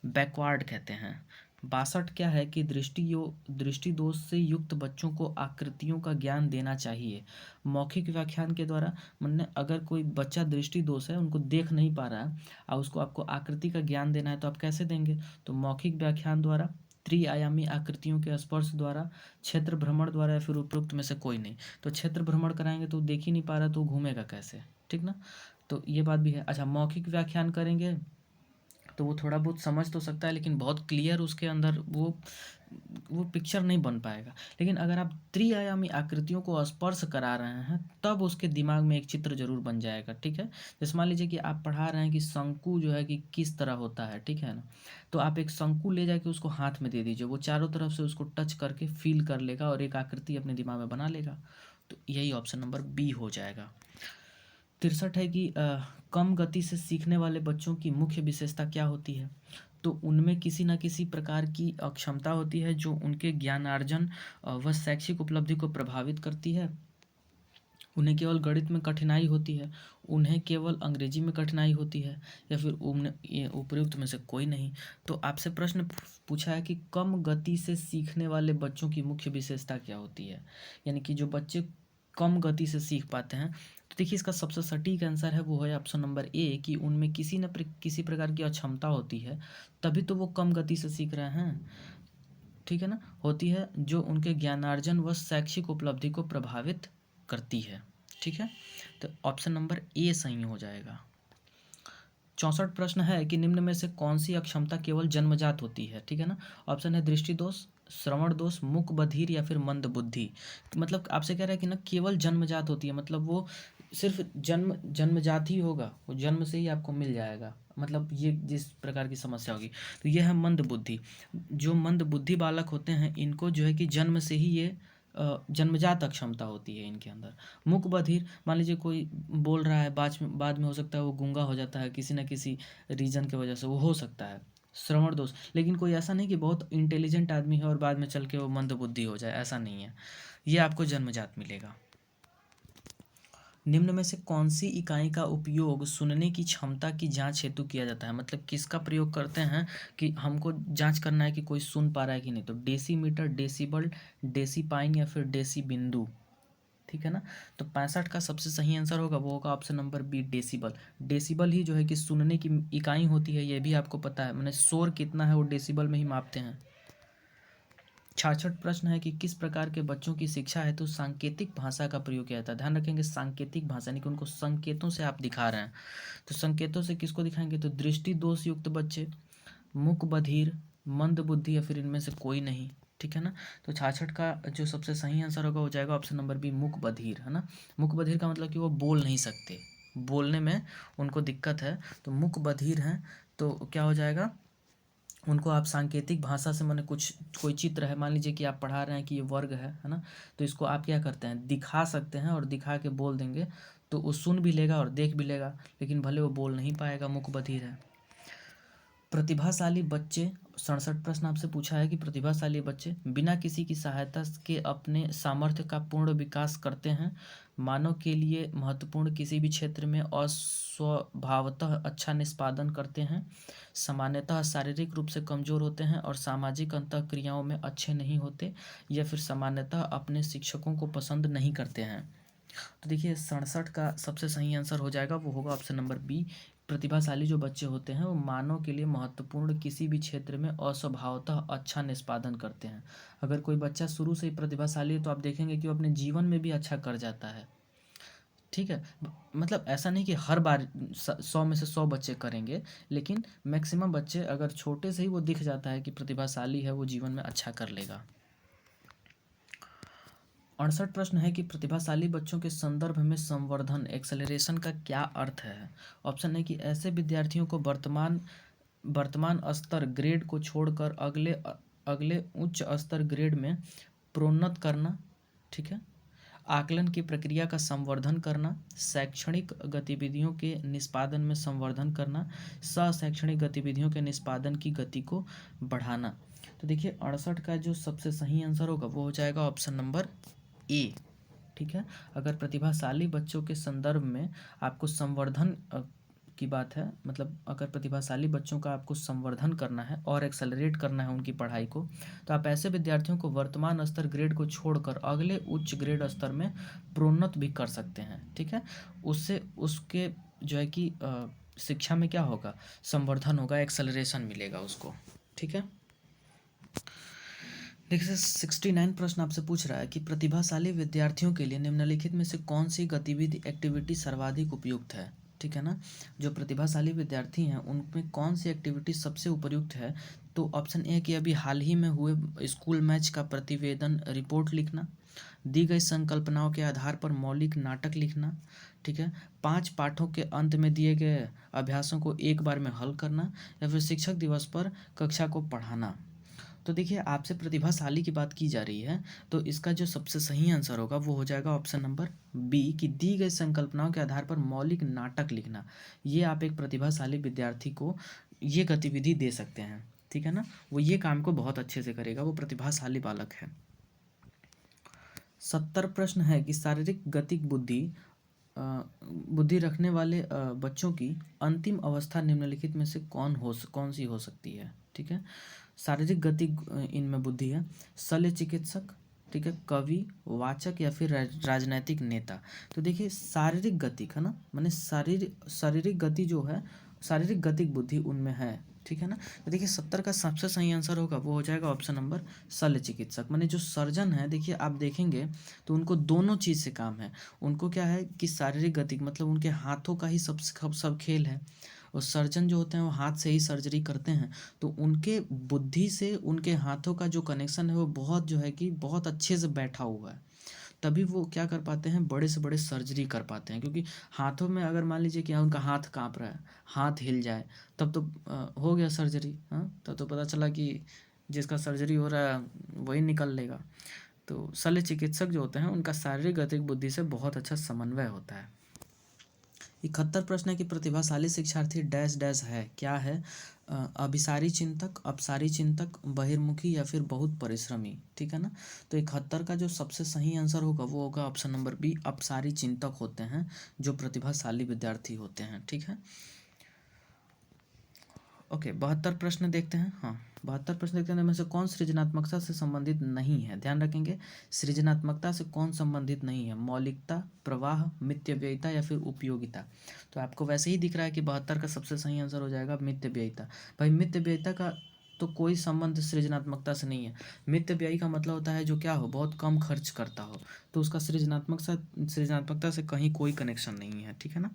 बैकवर्ड कहते हैं। 62 क्या है कि दृष्टि दोष से युक्त बच्चों को आकृतियों का ज्ञान देना चाहिए। मौखिक व्याख्यान के द्वारा, मतलब अगर कोई बच्चा दृष्टि दोष है, उनको देख नहीं पा रहा है और उसको आपको आकृति का ज्ञान देना है, तो आप कैसे देंगे? तो मौखिक व्याख्यान द्वारा, त्रिआयामी आकृतियों के स्पर्श द्वारा, क्षेत्र भ्रमण द्वारा, या फिर उपरोक्त में से कोई नहीं। तो क्षेत्र भ्रमण कराएंगे तो देख ही नहीं पा रहा तो घूमेगा कैसे? ठीक ना, तो ये बात भी है। अच्छा, मौखिक व्याख्यान करेंगे तो वो थोड़ा बहुत समझ तो सकता है, लेकिन बहुत क्लियर उसके अंदर वो पिक्चर नहीं बन पाएगा। लेकिन अगर आप त्रिआयामी आकृतियों को स्पर्श करा रहे हैं तब उसके दिमाग में एक चित्र जरूर बन जाएगा। ठीक है, जैसे मान लीजिए कि आप पढ़ा रहे हैं कि शंकु जो है कि किस तरह होता है, ठीक है ना, तो आप एक शंकु ले जाके उसको हाथ में दे दीजिए, वो चारों तरफ से उसको टच करके फील कर लेगा और एक आकृति अपने दिमाग में बना लेगा। तो यही ऑप्शन नंबर बी हो जाएगा। 63 है कि कम गति से सीखने वाले बच्चों की मुख्य विशेषता क्या होती है? तो उनमें किसी न किसी प्रकार की अक्षमता होती है जो उनके ज्ञानार्जन व शैक्षिक उपलब्धि को प्रभावित करती है। उन्हें केवल गणित में कठिनाई होती है, उन्हें केवल अंग्रेजी में कठिनाई होती है, या फिर ये उपयुक्त में से कोई नहीं। तो आपसे प्रश्न पूछा है कि कम गति से सीखने वाले बच्चों की मुख्य विशेषता क्या होती है, यानी कि जो बच्चे कम गति से सीख पाते हैं। तो देखिए इसका सबसे सटीक आंसर है वो है ऑप्शन नंबर ए, कि उनमें किसी प्रकार की अक्षमता होती है, तभी तो वो कम गति से सीख रहे हैं। ठीक है ना, होती है जो उनके ज्ञानार्जन व शैक्षिक उपलब्धि को प्रभावित करती है। ठीक है, तो ऑप्शन नंबर ए सही हो जाएगा। 64 प्रश्न है कि निम्न में से कौन सी अक्षमता केवल जन्मजात होती है? ठीक है ना, ऑप्शन है दृष्टि दोष, श्रवण दोष, मूक बधिर, या फिर मंद बुद्धि। मतलब आपसे कह रहा है कि ना केवल जन्मजात होती है, मतलब वो सिर्फ जन्मजात ही होगा, वो जन्म से ही आपको मिल जाएगा, मतलब ये जिस प्रकार की समस्या होगी। तो ये है मंद बुद्धि। जो मंद बुद्धि बालक होते हैं इनको जो है कि जन्म से ही ये जन्मजात अक्षमता होती है इनके अंदर। मूक बधिर, मान लीजिए कोई बोल रहा है, बाद में हो सकता है वो गूंगा हो जाता है, किसी न किसी रीजन की वजह से वो हो सकता है। श्रवण दोष, लेकिन कोई ऐसा नहीं कि बहुत इंटेलिजेंट आदमी है और बाद में चल के वो मंद बुद्धि हो जाए, ऐसा नहीं है, ये आपको जन्मजात मिलेगा। निम्न में से कौन सी इकाई का उपयोग सुनने की क्षमता की जांच हेतु किया जाता है? मतलब किसका प्रयोग करते हैं कि हमको जांच करना है कि कोई सुन पा रहा है कि नहीं? तो डेसीमीटर, डेसिबल, डेसीपाइन, या फिर डेसी बिंदु। ठीक है ना, तो 65 का सबसे सही आंसर होगा वो होगा option number B, decibel. Decibel ही जो है कि सुनने की इकाई होती है, ये भी आपको पता है, मैंने शोर कितना है वो डेसिबल में ही मापते हैं। 66 प्रश्न है कि किस प्रकार के बच्चों की शिक्षा है तो सांकेतिक भाषा का प्रयोग किया जाता है? ध्यान रखेंगे सांकेतिक भाषा, यानी कि उनको संकेतों से आप दिखा रहे हैं। तो संकेतों से किसको दिखाएंगे? तो दृष्टि दोष युक्त बच्चे, मूक बधिर, मंद बुद्धि, या फिर इनमें से कोई नहीं। ठीक है ना, तो 66 का जो सबसे सही आंसर होगा हो जाएगा ऑप्शन नंबर बी, मूक बधिर। है ना, मूक बधिर का मतलब कि वो बोल नहीं सकते, बोलने में उनको दिक्कत है, तो मूक बधिर हैं। तो क्या हो जाएगा, उनको आप सांकेतिक भाषा से, माने कुछ कोई चित्र है, मान लीजिए कि आप पढ़ा रहे हैं कि ये वर्ग है ना, तो इसको आप क्या करते हैं, दिखा सकते हैं और दिखा के बोल देंगे, तो वो सुन भी लेगा और देख भी लेगा, लेकिन भले वो बोल नहीं पाएगा, मूक बधिर है। प्रतिभाशाली बच्चे 67 प्रश्न आपसे पूछा है कि प्रतिभाशाली बच्चे बिना किसी की सहायता के अपने सामर्थ्य का पूर्ण विकास करते हैं, मानव के लिए महत्वपूर्ण किसी भी क्षेत्र में अस्वभावतः अच्छा निष्पादन करते हैं, सामान्यतः शारीरिक रूप से कमजोर होते हैं और सामाजिक अंतःक्रियाओं में अच्छे नहीं होते, या फिर सामान्यतः अपने शिक्षकों को पसंद नहीं करते हैं। तो देखिए 67 का सबसे सही आंसर हो जाएगा, वो होगा ऑप्शन नंबर बी। प्रतिभाशाली जो बच्चे होते हैं वो मानव के लिए महत्वपूर्ण किसी भी क्षेत्र में अस्वभावतः अच्छा निष्पादन करते हैं। अगर कोई बच्चा शुरू से ही प्रतिभाशाली है तो आप देखेंगे कि वो अपने जीवन में भी अच्छा कर जाता है। ठीक है, मतलब ऐसा नहीं कि हर बार 100 में से 100 बच्चे करेंगे, लेकिन मैक्सिमम बच्चे अगर छोटे से ही वो दिख जाता है कि प्रतिभाशाली है, वो जीवन में अच्छा कर लेगा। 68 प्रश्न है कि प्रतिभाशाली बच्चों के संदर्भ में संवर्धन एक्सेलरेशन का क्या अर्थ है। ऑप्शन है कि ऐसे विद्यार्थियों को वर्तमान वर्तमान स्तर ग्रेड को छोड़कर अगले अगले उच्च स्तर ग्रेड में प्रोन्नत करना, ठीक है, आकलन की प्रक्रिया का संवर्धन करना, शैक्षणिक गतिविधियों के निष्पादन में संवर्धन करना, शैक्षणिक गतिविधियों के निष्पादन की गति को बढ़ाना। तो देखिए 68 का जो सबसे सही आंसर होगा वो हो जाएगा ऑप्शन नंबर ए। ठीक है, अगर प्रतिभाशाली बच्चों के संदर्भ में आपको संवर्धन की बात है, मतलब अगर प्रतिभाशाली बच्चों का आपको संवर्धन करना है और एक्सेलरेट करना है उनकी पढ़ाई को, तो आप ऐसे विद्यार्थियों को वर्तमान स्तर ग्रेड को छोड़कर अगले उच्च ग्रेड स्तर में प्रोन्नत भी कर सकते हैं। ठीक है, उससे उसके जो है कि शिक्षा में क्या होगा, संवर्धन होगा, एक्सेलरेशन मिलेगा उसको। ठीक है, देखिए 69 प्रश्न आपसे पूछ रहा है कि प्रतिभाशाली विद्यार्थियों के लिए निम्नलिखित में से कौन सी गतिविधि एक्टिविटी सर्वाधिक उपयुक्त है। ठीक है ना, जो प्रतिभाशाली विद्यार्थी हैं उनमें कौन सी एक्टिविटी सबसे उपयुक्त है। तो ऑप्शन ए कि अभी हाल ही में हुए स्कूल मैच का प्रतिवेदन रिपोर्ट लिखना, दी गई संकल्पनाओं के आधार पर मौलिक नाटक लिखना, ठीक है, 5 पाठों के अंत में दिए गए अभ्यासों को एक बार में हल करना, या फिर शिक्षक दिवस पर कक्षा को पढ़ाना। तो देखिए आपसे प्रतिभाशाली की बात की जा रही है, तो इसका जो सबसे सही आंसर होगा वो हो जाएगा ऑप्शन नंबर बी कि दी गई संकल्पनाओं के आधार पर मौलिक नाटक लिखना। ये आप एक प्रतिभाशाली विद्यार्थी को ये गतिविधि दे सकते हैं। ठीक है ना, वो ये काम को बहुत अच्छे से करेगा, वो प्रतिभाशाली बालक है। 70 प्रश्न है कि शारीरिक गतिक बुद्धि रखने वाले बच्चों की अंतिम अवस्था निम्नलिखित में से कौन सी हो सकती है। ठीक है, शारीरिक गति इनमें बुद्धि है, शल्य चिकित्सक, ठीक है, कवि, वाचक, या फिर राजनैतिक नेता। तो देखिए शारीरिक गति है ना, माने शारीरिक गति जो है, शारीरिक गतिक बुद्धि उनमें है। ठीक है ना, तो देखिए 70 का सबसे सही आंसर होगा वो हो जाएगा ऑप्शन नंबर शल्य चिकित्सक। माने जो सर्जन है, देखिए आप देखेंगे तो उनको दोनों चीज़ से काम है। उनको क्या है कि शारीरिक गति मतलब उनके हाथों का ही सब खेल है, और सर्जन जो होते हैं वो हाथ से ही सर्जरी करते हैं, तो उनके बुद्धि से उनके हाथों का जो कनेक्शन है वो बहुत जो है कि बहुत अच्छे से बैठा हुआ है, तभी वो क्या कर पाते हैं, बड़े से बड़े सर्जरी कर पाते हैं। क्योंकि हाथों में अगर मान लीजिए कि उनका हाथ काँप रहा है, हाथ हिल जाए, तब तो हो गया सर्जरी। हाँ, तब तो पता चला कि जिसका सर्जरी हो रहा है वही निकल लेगा। तो शल्य चिकित्सक जो होते हैं उनका शारीरिक गतिक बुद्धि से बहुत अच्छा समन्वय होता है। 71 प्रश्न है कि प्रतिभाशाली शिक्षार्थी डैश डैश है, क्या है, अभिसारी चिंतक, अपसारी चिंतक, बहिर्मुखी, या फिर बहुत परिश्रमी। ठीक है ना, तो 71 का जो सबसे सही आंसर होगा वो होगा ऑप्शन नंबर बी, अपसारी चिंतक होते हैं जो प्रतिभाशाली विद्यार्थी होते हैं। ठीक है, ओके 72 प्रश्न देखते हैं। हाँ, 72 प्रश्न देखते हैं, इनमें से कौन सृजनात्मकता से संबंधित नहीं है। ध्यान रखेंगे, सृजनात्मकता से कौन संबंधित नहीं है, मौलिकता, प्रवाह, मितव्ययिता, या फिर उपयोगिता। तो आपको वैसे ही दिख रहा है कि 72 का सबसे सही आंसर हो जाएगा मितव्ययिता। भाई मितव्ययिता का तो कोई संबंध सृजनात्मकता से नहीं है। मितव्ययी का मतलब होता है जो क्या हो, बहुत कम खर्च करता हो, तो उसका सृजनात्मकता से कहीं कोई कनेक्शन नहीं है। ठीक है ना,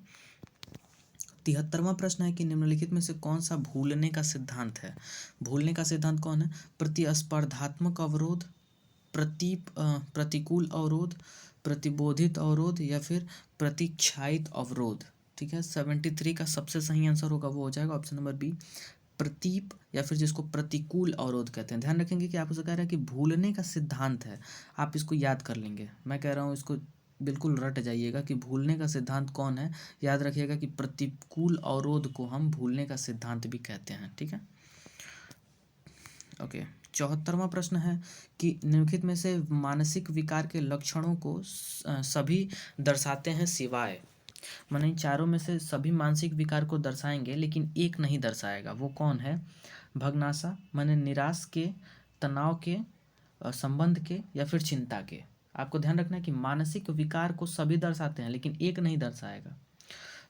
73वां प्रश्न है कि निम्नलिखित में से कौन सा भूलने का सिद्धांत है। भूलने का सिद्धांत कौन है, प्रतिस्पर्धात्मक अवरोध, प्रतिकूल अवरोध, प्रतिबोधित अवरोध, या फिर प्रतीक्षायित अवरोध। ठीक है, 73 का सबसे सही आंसर होगा वो हो जाएगा ऑप्शन नंबर बी, प्रतीप, या फिर जिसको प्रतिकूल अवरोध कहते हैं। ध्यान रखेंगे कि आपको कह रहा है कि भूलने का सिद्धांत है, आप इसको याद कर लेंगे। मैं कह रहा हूँ इसको बिल्कुल रट जाइएगा कि भूलने का सिद्धांत कौन है। याद रखिएगा कि प्रतिकूल अवरोध को हम भूलने का सिद्धांत भी कहते हैं। ठीक है, ओके। 74वां प्रश्न है कि निम्नलिखित में से मानसिक विकार के लक्षणों को सभी दर्शाते हैं सिवाय, माने इन चारों में से सभी मानसिक विकार को दर्शाएंगे लेकिन एक नहीं दर्शाएगा, वो कौन है? भग्नाशा, माने निराश के, तनाव के, संबंध के, या फिर चिंता के। आपको ध्यान रखना है कि मानसिक विकार को सभी दर्शाते हैं लेकिन एक नहीं दर्शाएगा।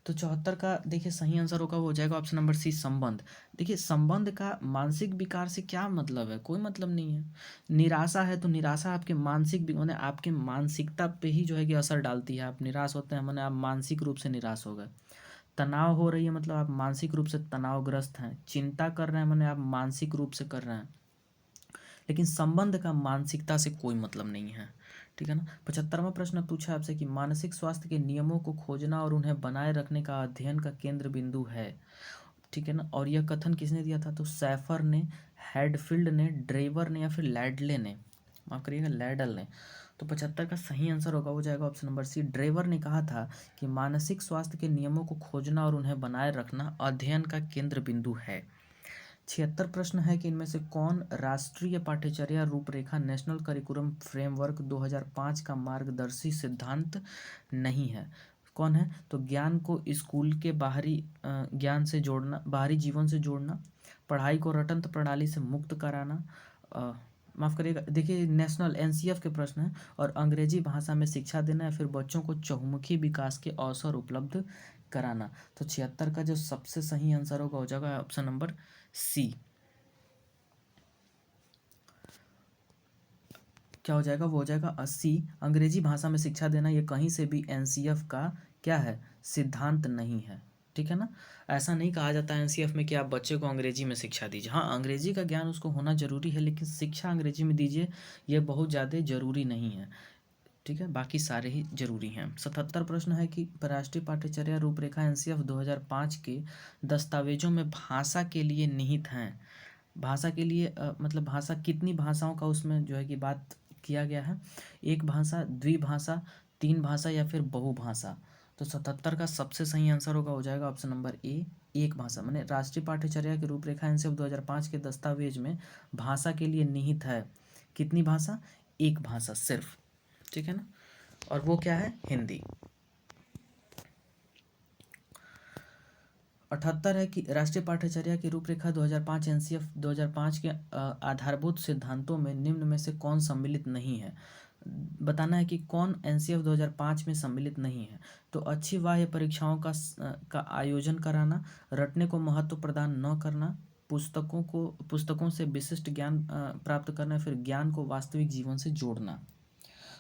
तो 74 का देखिए सही आंसर होगा, वो हो जाएगा ऑप्शन नंबर सी, संबंध। देखिए संबंध का मानसिक विकार से क्या मतलब है? कोई मतलब नहीं है। निराशा है तो निराशा आपके मानसिक माने आपके मानसिकता पे ही जो है कि असर डालती है। आप निराश होते हैं माने आप मानसिक रूप से निराश हो गए। तनाव हो रही है मतलब आप मानसिक रूप से तनावग्रस्त हैं। चिंता कर रहे हैं माने आप मानसिक रूप से कर रहे हैं। लेकिन संबंध का मानसिकता से कोई मतलब नहीं है। ठीक है ना। 75वां प्रश्न पूछा आपसे कि मानसिक स्वास्थ्य के नियमों को खोजना और उन्हें बनाए रखने का अध्ययन का केंद्र बिंदु है। ठीक है ना। और यह कथन किसने दिया था? तो सैफर ने, हेडफील्ड ने, ड्रेवर ने, या फिर लैडले ने, माफ करिएगा लैडल ने। तो 75 का सही आंसर होगा, हो जाएगा ऑप्शन नंबर सी, ड्रेवर ने कहा था कि मानसिक स्वास्थ्य के नियमों को खोजना और उन्हें बनाए रखना अध्ययन का केंद्र बिंदु है। 76 प्रश्न है कि इनमें से कौन राष्ट्रीय पाठ्यचर्या रूपरेखा नेशनल करिकुलम फ्रेमवर्क 2005 का मार्गदर्शी सिद्धांत नहीं है? कौन है? तो ज्ञान को स्कूल के बाहरी ज्ञान से जोड़ना, बाहरी जीवन से जोड़ना, पढ़ाई को रटंत प्रणाली से मुक्त कराना, माफ़ करिएगा, देखिए नेशनल एनसीएफ के प्रश्न हैं, और अंग्रेजी भाषा में शिक्षा देना, या फिर बच्चों को चहुमुखी विकास के अवसर उपलब्ध कराना। तो 76 का जो सबसे सही आंसर होगा, हो जाएगा ऑप्शन नंबर सी। क्या हो जाएगा? वो हो जाएगा 80, अंग्रेजी भाषा में शिक्षा देना। ये कहीं से भी एनसीएफ का क्या है? सिद्धांत नहीं है। ठीक है ना। ऐसा नहीं कहा जाता है एनसीएफ में कि आप बच्चे को अंग्रेजी में शिक्षा दीजिए। हाँ, अंग्रेजी का ज्ञान उसको होना जरूरी है, लेकिन शिक्षा अंग्रेजी में दीजिए ये बहुत ज़्यादा जरूरी नहीं है। ठीक है, बाकी सारे ही जरूरी हैं। 77 प्रश्न है कि राष्ट्रीय पाठ्यचर्या रूपरेखा एनसीएफ 2005 के दस्तावेजों में भाषा के लिए निहित हैं। भाषा के लिए मतलब भाषा, कितनी भाषाओं का उसमें जो है कि बात किया गया है? एक भाषा, द्विभाषा, तीन भाषा, या फिर बहुभाषा। तो 77 का सबसे सही आंसर होगा, हो जाएगा ऑप्शन नंबर ए, एक भाषा। मैंने राष्ट्रीय पाठ्यचर्या की रूपरेखा एनसीएफ 2005 के दस्तावेज में भाषा के लिए निहित है। कितनी भाषा? एक भाषा सिर्फ। ठीक है ना। और वो क्या है? हिंदी। 78 है कि राष्ट्रीय पाठ्यचर्या की रूपरेखा 2005 एनसीएफ 2005 के आधारभूत सिद्धांतों में निम्न में से कौन सम्मिलित नहीं है? बताना है कि कौन एनसीएफ 2005 में सम्मिलित नहीं है। तो अच्छी बाह्य परीक्षाओं का आयोजन कराना, रटने को महत्व प्रदान न करना, पुस्तकों से विशिष्ट ज्ञान प्राप्त करना, फिर ज्ञान को वास्तविक जीवन से जोड़ना।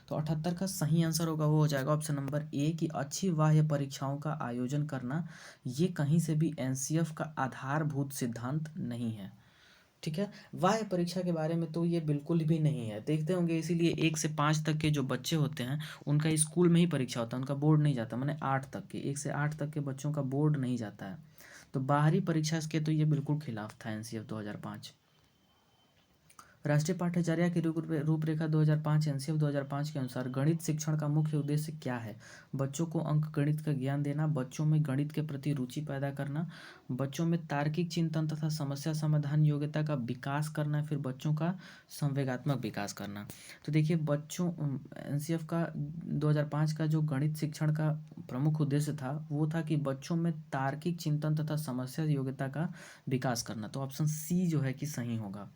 तो 78 का सही आंसर होगा, वो हो जाएगा ऑप्शन नंबर ए कि अच्छी बाह्य परीक्षाओं का आयोजन करना। ये कहीं से भी एनसीएफ का आधारभूत सिद्धांत नहीं है। ठीक है। बाह्य परीक्षा के बारे में तो ये बिल्कुल भी नहीं है। देखते होंगे इसीलिए 1 से 5 तक के जो बच्चे होते हैं उनका स्कूल में ही परीक्षा होता है, उनका बोर्ड नहीं जाता। मैंने 8 तक के, 1 से 8 तक के बच्चों का बोर्ड नहीं जाता है। तो बाहरी परीक्षा के तो ये बिल्कुल खिलाफ था एनसीएफ 2005। राष्ट्रीय पाठ्यचर्या की रूपरेखा 2005 एनसीएफ 2005 के अनुसार गणित शिक्षण का मुख्य उद्देश्य क्या है? बच्चों को अंक गणित का ज्ञान देना, बच्चों में गणित के प्रति रुचि पैदा करना, बच्चों में तार्किक चिंतन तथा समस्या समाधान योग्यता का विकास करना, फिर बच्चों का संवेगात्मक विकास करना। तो देखिए बच्चों, एनसीएफ का 2005 का जो गणित शिक्षण का प्रमुख उद्देश्य था वो था कि बच्चों में तार्किक चिंतन तथा समस्या योग्यता का विकास करना। तो ऑप्शन सी जो है कि सही होगा।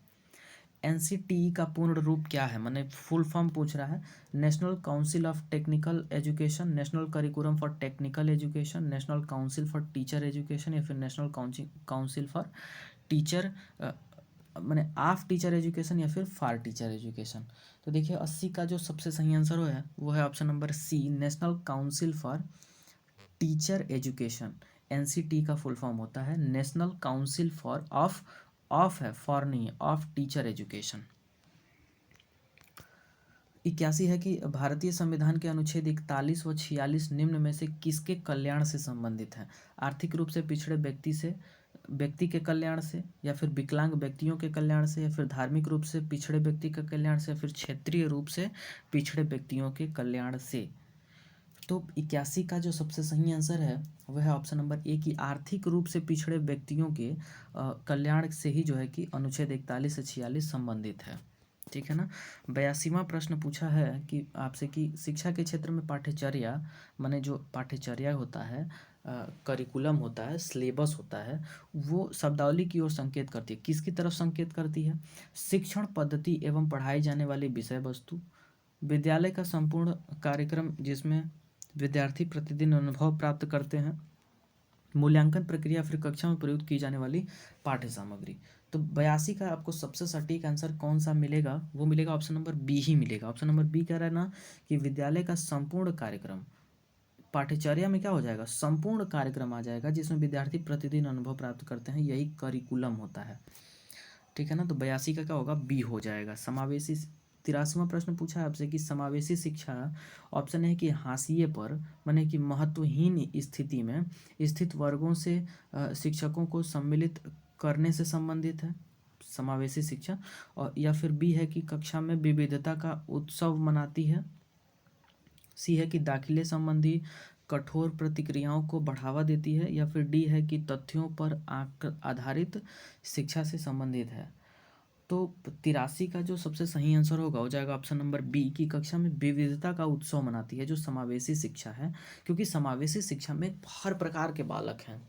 एनसीटीई का पूर्ण रूप क्या है? मैंने फुल फॉर्म पूछ रहा है। National council of technical education, national curriculum for technical education, national council for teacher education, या फिर नेशनल काउंसिल फॉर टीचर मैंने ऑफ टीचर एजुकेशन, या फिर फॉर टीचर एजुकेशन। तो देखिए 80 का जो सबसे सही आंसर है वो है option number C, national council for teacher education. NCT का फुल फॉर्म होता है नेशनल काउंसिल फॉर ऑफ है, फॉर नहीं है, ऑफ टीचर एजुकेशन। 81 है कि भारतीय संविधान के अनुच्छेद 41 व 46 निम्न में से किसके कल्याण से संबंधित हैं? आर्थिक रूप से पिछड़े व्यक्ति के कल्याण से, या फिर विकलांग व्यक्तियों के कल्याण से, या फिर धार्मिक रूप से पिछड़े व्यक्ति के कल्याण से, या फिर क्षेत्रीय रूप से पिछड़े व्यक्तियों के कल्याण से। तो 81 का जो सबसे सही आंसर है वह है ऑप्शन नंबर ए कि आर्थिक रूप से पिछड़े व्यक्तियों के कल्याण से ही जो है कि अनुच्छेद 41 से 46 संबंधित है। ठीक है ना। 82वां प्रश्न पूछा है कि आपसे कि शिक्षा के क्षेत्र में पाठ्यचर्या माने जो पाठ्यचर्या होता है, करिकुलम होता है, सिलेबस होता है, वो शब्दावली की ओर संकेत करती है। किसकी तरफ संकेत करती है? शिक्षण पद्धति एवं पढ़ाई जाने वाली विषय वस्तु, विद्यालय का संपूर्ण कार्यक्रम जिसमें विद्यार्थी प्रतिदिन अनुभव प्राप्त करते हैं, मूल्यांकन प्रक्रिया, फिर कक्षा में प्रयुक्त की जाने वाली पाठ्य सामग्री। तो 82 का आपको सबसे सटीक आंसर कौन सा मिलेगा? वो मिलेगा ऑप्शन नंबर बी ही मिलेगा। ऑप्शन नंबर बी कह रहा है ना कि विद्यालय का संपूर्ण कार्यक्रम, पाठ्यचर्या में क्या हो जाएगा? संपूर्ण कार्यक्रम आ जाएगा जिसमें विद्यार्थी प्रतिदिन अनुभव प्राप्त करते हैं, यही करिकुलम होता है। ठीक है ना। तो 82 का क्या होगा? बी हो जाएगा। समावेशी 83वां प्रश्न पूछा है आपसे कि समावेशी शिक्षा, ऑप्शन है कि हाशिए पर माने कि महत्वहीन स्थिति में स्थित वर्गों से शिक्षकों को सम्मिलित करने से संबंधित है समावेशी शिक्षा, और या फिर बी है कि कक्षा में विविधता का उत्सव मनाती है, सी है कि दाखिले संबंधी कठोर प्रतिक्रियाओं को बढ़ावा देती है, या फिर डी है कि तथ्यों पर आधारित शिक्षा से संबंधित है। तो 83 का जो सबसे सही आंसर होगा हो जाएगा ऑप्शन नंबर बी की कक्षा में विविधता का उत्सव मनाती है, जो समावेशी शिक्षा है। क्योंकि समावेशी शिक्षा में हर प्रकार के बालक हैं,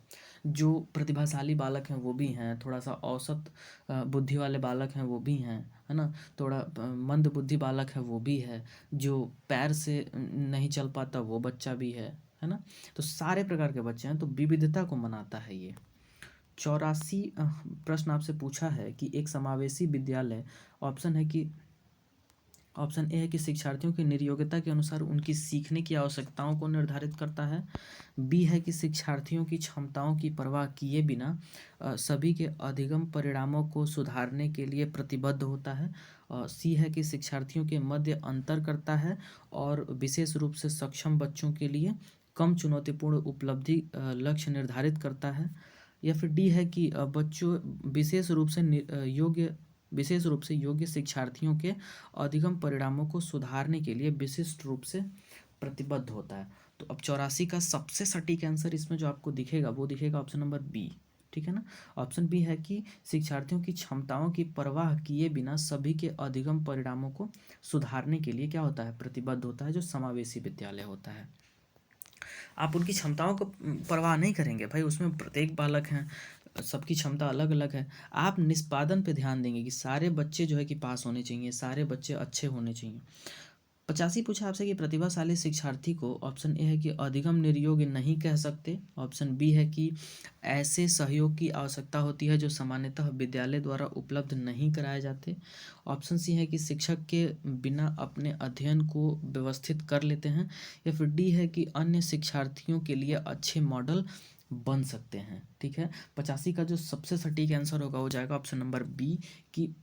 जो प्रतिभाशाली बालक हैं वो भी हैं, थोड़ा सा औसत बुद्धि वाले बालक हैं वो भी हैं, है ना, थोड़ा मंद बुद्धि बालक है वो भी है, जो पैर से नहीं चल पाता वो बच्चा भी है ना। तो सारे प्रकार के बच्चे हैं, तो विविधता को मनाता है ये। 84 प्रश्न आपसे पूछा है कि एक समावेशी विद्यालय, ऑप्शन है कि ऑप्शन ए है कि शिक्षार्थियों की निर्योग्यता के अनुसार उनकी सीखने की आवश्यकताओं को निर्धारित करता है, बी है कि शिक्षार्थियों की क्षमताओं की परवाह किए बिना सभी के अधिगम परिणामों को सुधारने के लिए प्रतिबद्ध होता है, सी है कि शिक्षार्थियों के मध्य अंतर करता है और विशेष रूप से सक्षम बच्चों के लिए कम चुनौतीपूर्ण उपलब्धि लक्ष्य निर्धारित करता है, या फिर डी है कि बच्चों विशेष रूप से योग्य शिक्षार्थियों के अधिगम परिणामों को सुधारने के लिए विशिष्ट रूप से प्रतिबद्ध होता है। तो अब 84 का सबसे सटीक आंसर इसमें जो आपको दिखेगा वो दिखेगा ऑप्शन नंबर बी। ठीक है ना। ऑप्शन बी है कि शिक्षार्थियों की क्षमताओं की परवाह किए बिना सभी के अधिगम परिणामों को सुधारने के लिए क्या होता है? प्रतिबद्ध होता है, जो समावेशी विद्यालय होता है। आप उनकी क्षमताओं को परवाह नहीं करेंगे भाई, उसमें प्रत्येक बालक हैं, सबकी क्षमता अलग अलग है। आप निष्पादन पे ध्यान देंगे कि सारे बच्चे जो है कि पास होने चाहिए, सारे बच्चे अच्छे होने चाहिए। 85 पूछा आपसे कि प्रतिभाशाली शिक्षार्थी को, ऑप्शन ए है कि अधिगम निर्योग्य नहीं कह सकते, ऑप्शन बी है कि ऐसे सहयोग की आवश्यकता होती है जो सामान्यतः विद्यालय द्वारा उपलब्ध नहीं कराए जाते, ऑप्शन सी है कि शिक्षक के बिना अपने अध्ययन को व्यवस्थित कर लेते हैं, या फिर डी है कि अन्य शिक्षार्थियों के लिए अच्छे मॉडल बन सकते हैं। ठीक है। 85 का जो सबसे सटीक आंसर होगा हो जाएगा ऑप्शन नंबर बी कि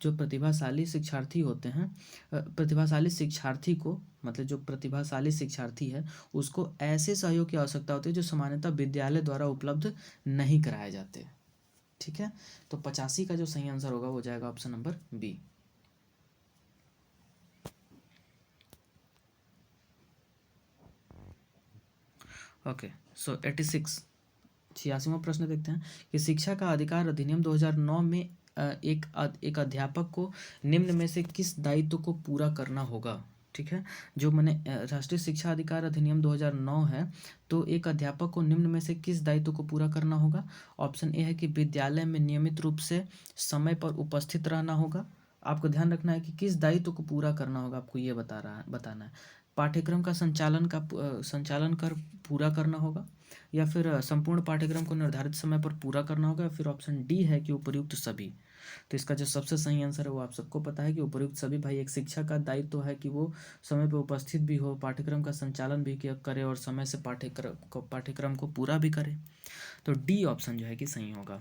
जो प्रतिभाशाली शिक्षार्थी होते हैं, प्रतिभाशाली शिक्षार्थी को मतलब जो प्रतिभाशाली शिक्षार्थी है उसको ऐसे सहयोग की आवश्यकता होती है जो सामान्यतः विद्यालय द्वारा उपलब्ध नहीं कराए जाते। ठीक है। तो 85 का जो सही आंसर होगा हो जाएगा ऑप्शन नंबर बी। ओके। सो 86 86वां प्रश्न देखते हैं कि शिक्षा का अधिकार अधिनियम 2009 में एक अध्यापक को निम्न में से किस दायित्व को पूरा करना होगा। ठीक है। जो मैंने राष्ट्रीय शिक्षा अधिकार अधिनियम 2009 है, तो एक अध्यापक को निम्न में से किस दायित्व को पूरा करना होगा? ऑप्शन ए है कि विद्यालय में नियमित रूप से समय पर उपस्थित रहना होगा। आपको ध्यान रखना है कि किस दायित्व को पूरा करना होगा, आपको ये बताना है। पाठ्यक्रम का संचालन कर पूरा करना होगा, या फिर संपूर्ण पाठ्यक्रम को निर्धारित समय पर पूरा करना होगा, या फिर ऑप्शन डी है कि उपर्युक्त सभी। तो इसका जो सबसे सही आंसर है वो आप सबको पता है कि उपर्युक्त सभी। भाई एक शिक्षक का दायित्व तो है कि वो समय पर उपस्थित भी हो, पाठ्यक्रम का संचालन भी करे और समय से पाठ्यक्रम को पूरा भी करे। तो डी ऑप्शन जो है कि सही होगा।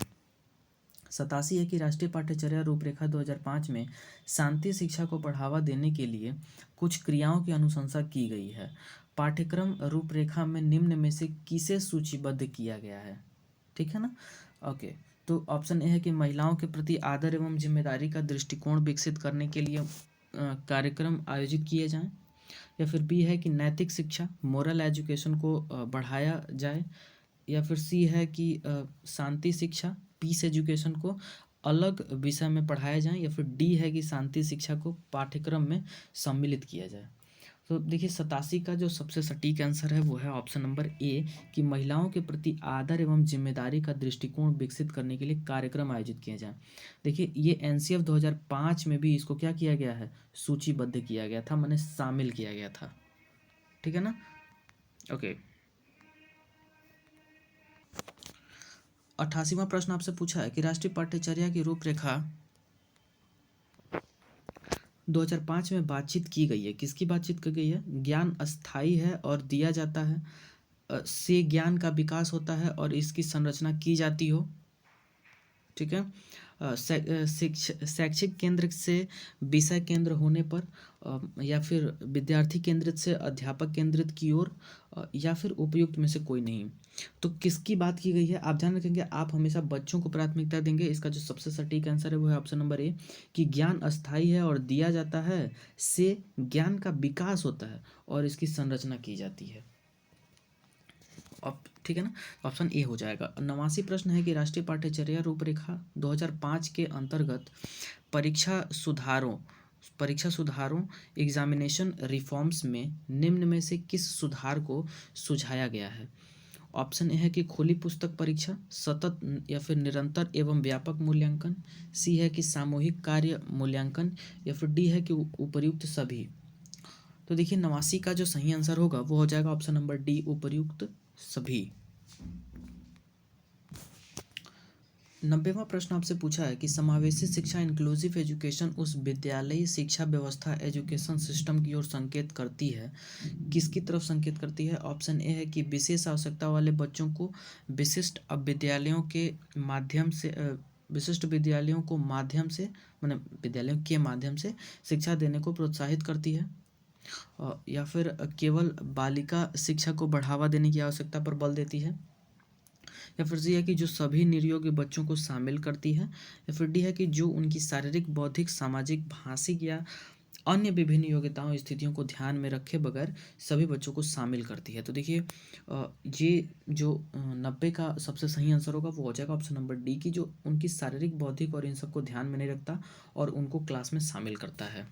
87 है कि राष्ट्रीय पाठ्यचर्या रूपरेखा 2005 में शांति शिक्षा को बढ़ावा देने के लिए कुछ क्रियाओं की अनुशंसा की गई है। पाठ्यक्रम रूपरेखा में निम्न में से किसे सूचीबद्ध किया गया है? ठीक है ना। ओके। तो ऑप्शन ए है कि महिलाओं के प्रति आदर एवं जिम्मेदारी का दृष्टिकोण विकसित करने के लिए कार्यक्रम आयोजित किए जाएं, या फिर बी है कि नैतिक शिक्षा मोरल एजुकेशन को बढ़ाया जाए, या फिर सी है कि शांति शिक्षा पीस एजुकेशन को अलग विषय में पढ़ाया जाए, या फिर डी है कि शांति शिक्षा को पाठ्यक्रम में सम्मिलित किया जाए। तो देखिए 87 का जो सबसे सटीक आंसर है वो है ऑप्शन नंबर ए, कि महिलाओं के प्रति आदर एवं जिम्मेदारी का दृष्टिकोण विकसित करने के लिए कार्यक्रम आयोजित किए जाएं। देखिए ये एनसीएफ 2005 में भी इसको क्या किया गया है, सूचीबद्ध किया गया था, माने शामिल किया गया था। ठीक है ना, ओके। 88वां प्रश्न आपसे पूछा है कि राष्ट्रीय पाठ्यचर्या की रूपरेखा 2005 में बातचीत की गई है। किसकी बातचीत की गई है? ज्ञान अस्थाई है और दिया जाता है, से ज्ञान का विकास होता है और इसकी संरचना की जाती हो। ठीक है, शैक्षिक केंद्र से विषय केंद्र होने पर, या फिर विद्यार्थी केंद्रित से अध्यापक केंद्रित की ओर, या फिर उपयुक्त में से कोई नहीं। तो किसकी बात की गई है? आप ध्यान रखेंगे, आप हमेशा बच्चों को प्राथमिकता देंगे। इसका जो सबसे सटीक आंसर है वो है ऑप्शन नंबर ए, कि ज्ञान अस्थाई है और दिया जाता है, से ज्ञान का विकास होता है और इसकी संरचना की जाती है। अब ठीक है ना, ऑप्शन ए हो जाएगा। 89 प्रश्न है कि राष्ट्रीय पाठ्यचर्या रूपरेखा 2005 के अंतर्गत परीक्षा सुधारों एग्जामिनेशन रिफॉर्म्स में निम्न में से किस सुधार को सुझाया गया है? ऑप्शन ए है कि खुली पुस्तक परीक्षा, सतत या फिर निरंतर एवं व्यापक मूल्यांकन, सी है कि सामूहिक कार्य मूल्यांकन, या फिर डी है कि उपर्युक्त सभी। तो देखिए 89 का जो सही आंसर होगा वो हो जाएगा ऑप्शन नंबर डी, उपर्युक्त सभी। 90वां प्रश्न आपसे पूछा है कि समावेशी शिक्षा इंक्लूसिव एजुकेशन उस विद्यालयी शिक्षा व्यवस्था एजुकेशन सिस्टम की ओर संकेत करती है, किसकी तरफ संकेत करती है? ऑप्शन ए है कि विशेष आवश्यकता वाले बच्चों को विशिष्ट विद्यालयों के माध्यम से विद्यालयों के माध्यम से शिक्षा देने को प्रोत्साहित करती है, या फिर केवल बालिका शिक्षा को बढ़ावा देने की आवश्यकता पर बल देती है, या फिर सी है कि जो सभी निरयोग्य बच्चों को शामिल करती है, या फिर डी है कि जो उनकी शारीरिक, बौद्धिक, सामाजिक, भाषिक या अन्य विभिन्न योग्यताओं स्थितियों को ध्यान में रखे बगैर सभी बच्चों को शामिल करती है। तो देखिए ये जो 90 का सबसे सही आंसर होगा वो हो जाएगा ऑप्शन नंबर डी, की जो उनकी शारीरिक, बौद्धिक और इन सबको ध्यान में नहीं रखता और उनको क्लास में शामिल करता है।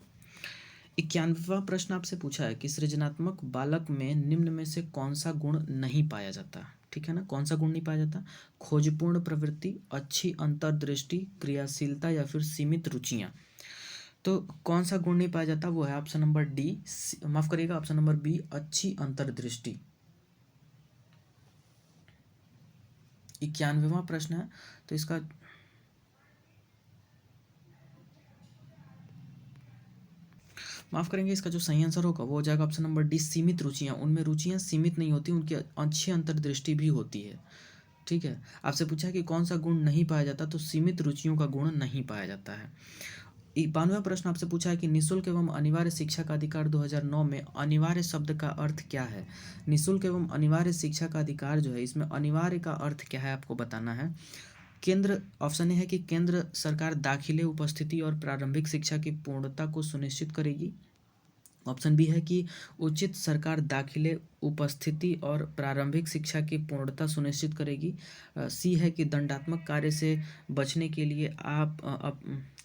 91वां प्रश्न आपसे पूछा है कि सृजनात्मक बालक में निम्न में से कौन सा गुण नहीं पाया जाता? ठीक है ना, कौन सा गुण नहीं पाया जाता? खोजपूर्ण प्रवृत्ति, अच्छी अंतर्दृष्टि, क्रियाशीलता, या फिर सीमित रुचियां। तो कौन सा गुण नहीं पाया जाता? वो है ऑप्शन नंबर डी, माफ करिएगा, ऑप्शन नंबर बी, अच्छी अंतर्दृष्टि। 91वां प्रश्न है, तो इसका माफ करेंगे, इसका जो सही आंसर होगा वो हो जाएगा ऑप्शन नंबर डी, सीमित रुचियां। उनमें रुचियां सीमित नहीं होती, उनकी अच्छी अंतर्दृष्टि भी होती है। ठीक है, आपसे पूछा है कि कौन सा गुण नहीं पाया जाता, तो सीमित रुचियों का गुण नहीं पाया जाता है। 92वां प्रश्न आपसे पूछा है कि निःशुल्क एवं अनिवार्य शिक्षा का अधिकार 2009 में अनिवार्य शब्द का अर्थ क्या है? निःशुल्क एवं अनिवार्य शिक्षा का अधिकार जो है, इसमें अनिवार्य का अर्थ क्या है आपको बताना है। केंद्र, ऑप्शन ए है कि केंद्र सरकार दाखिले, उपस्थिति और प्रारंभिक शिक्षा की पूर्णता को सुनिश्चित करेगी। ऑप्शन बी है कि उचित सरकार दाखिले, उपस्थिति और प्रारंभिक शिक्षा की पूर्णता सुनिश्चित करेगी। सी है कि दंडात्मक कार्य से बचने के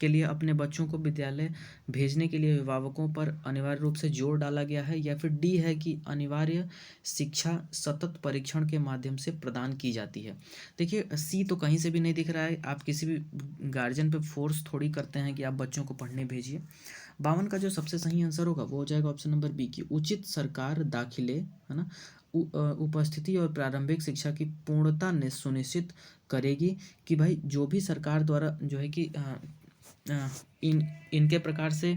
लिए अपने बच्चों को विद्यालय भेजने के लिए अभिभावकों पर अनिवार्य रूप से जोर डाला गया है, या फिर डी है कि अनिवार्य शिक्षा सतत परीक्षण के माध्यम से प्रदान की जाती है। देखिए सी तो कहीं से भी नहीं दिख रहा है, आप किसी भी गार्जियन पे फोर्स थोड़ी करते हैं कि आप बच्चों को पढ़ने भेजिए। 52 का जो सबसे सही आंसर होगा वो हो जाएगा ऑप्शन नंबर बी, की उचित सरकार दाखिले, है ना, उपस्थिति और प्रारंभिक शिक्षा की पूर्णता ने सुनिश्चित करेगी, कि भाई जो भी सरकार द्वारा जो है कि इनके प्रकार से,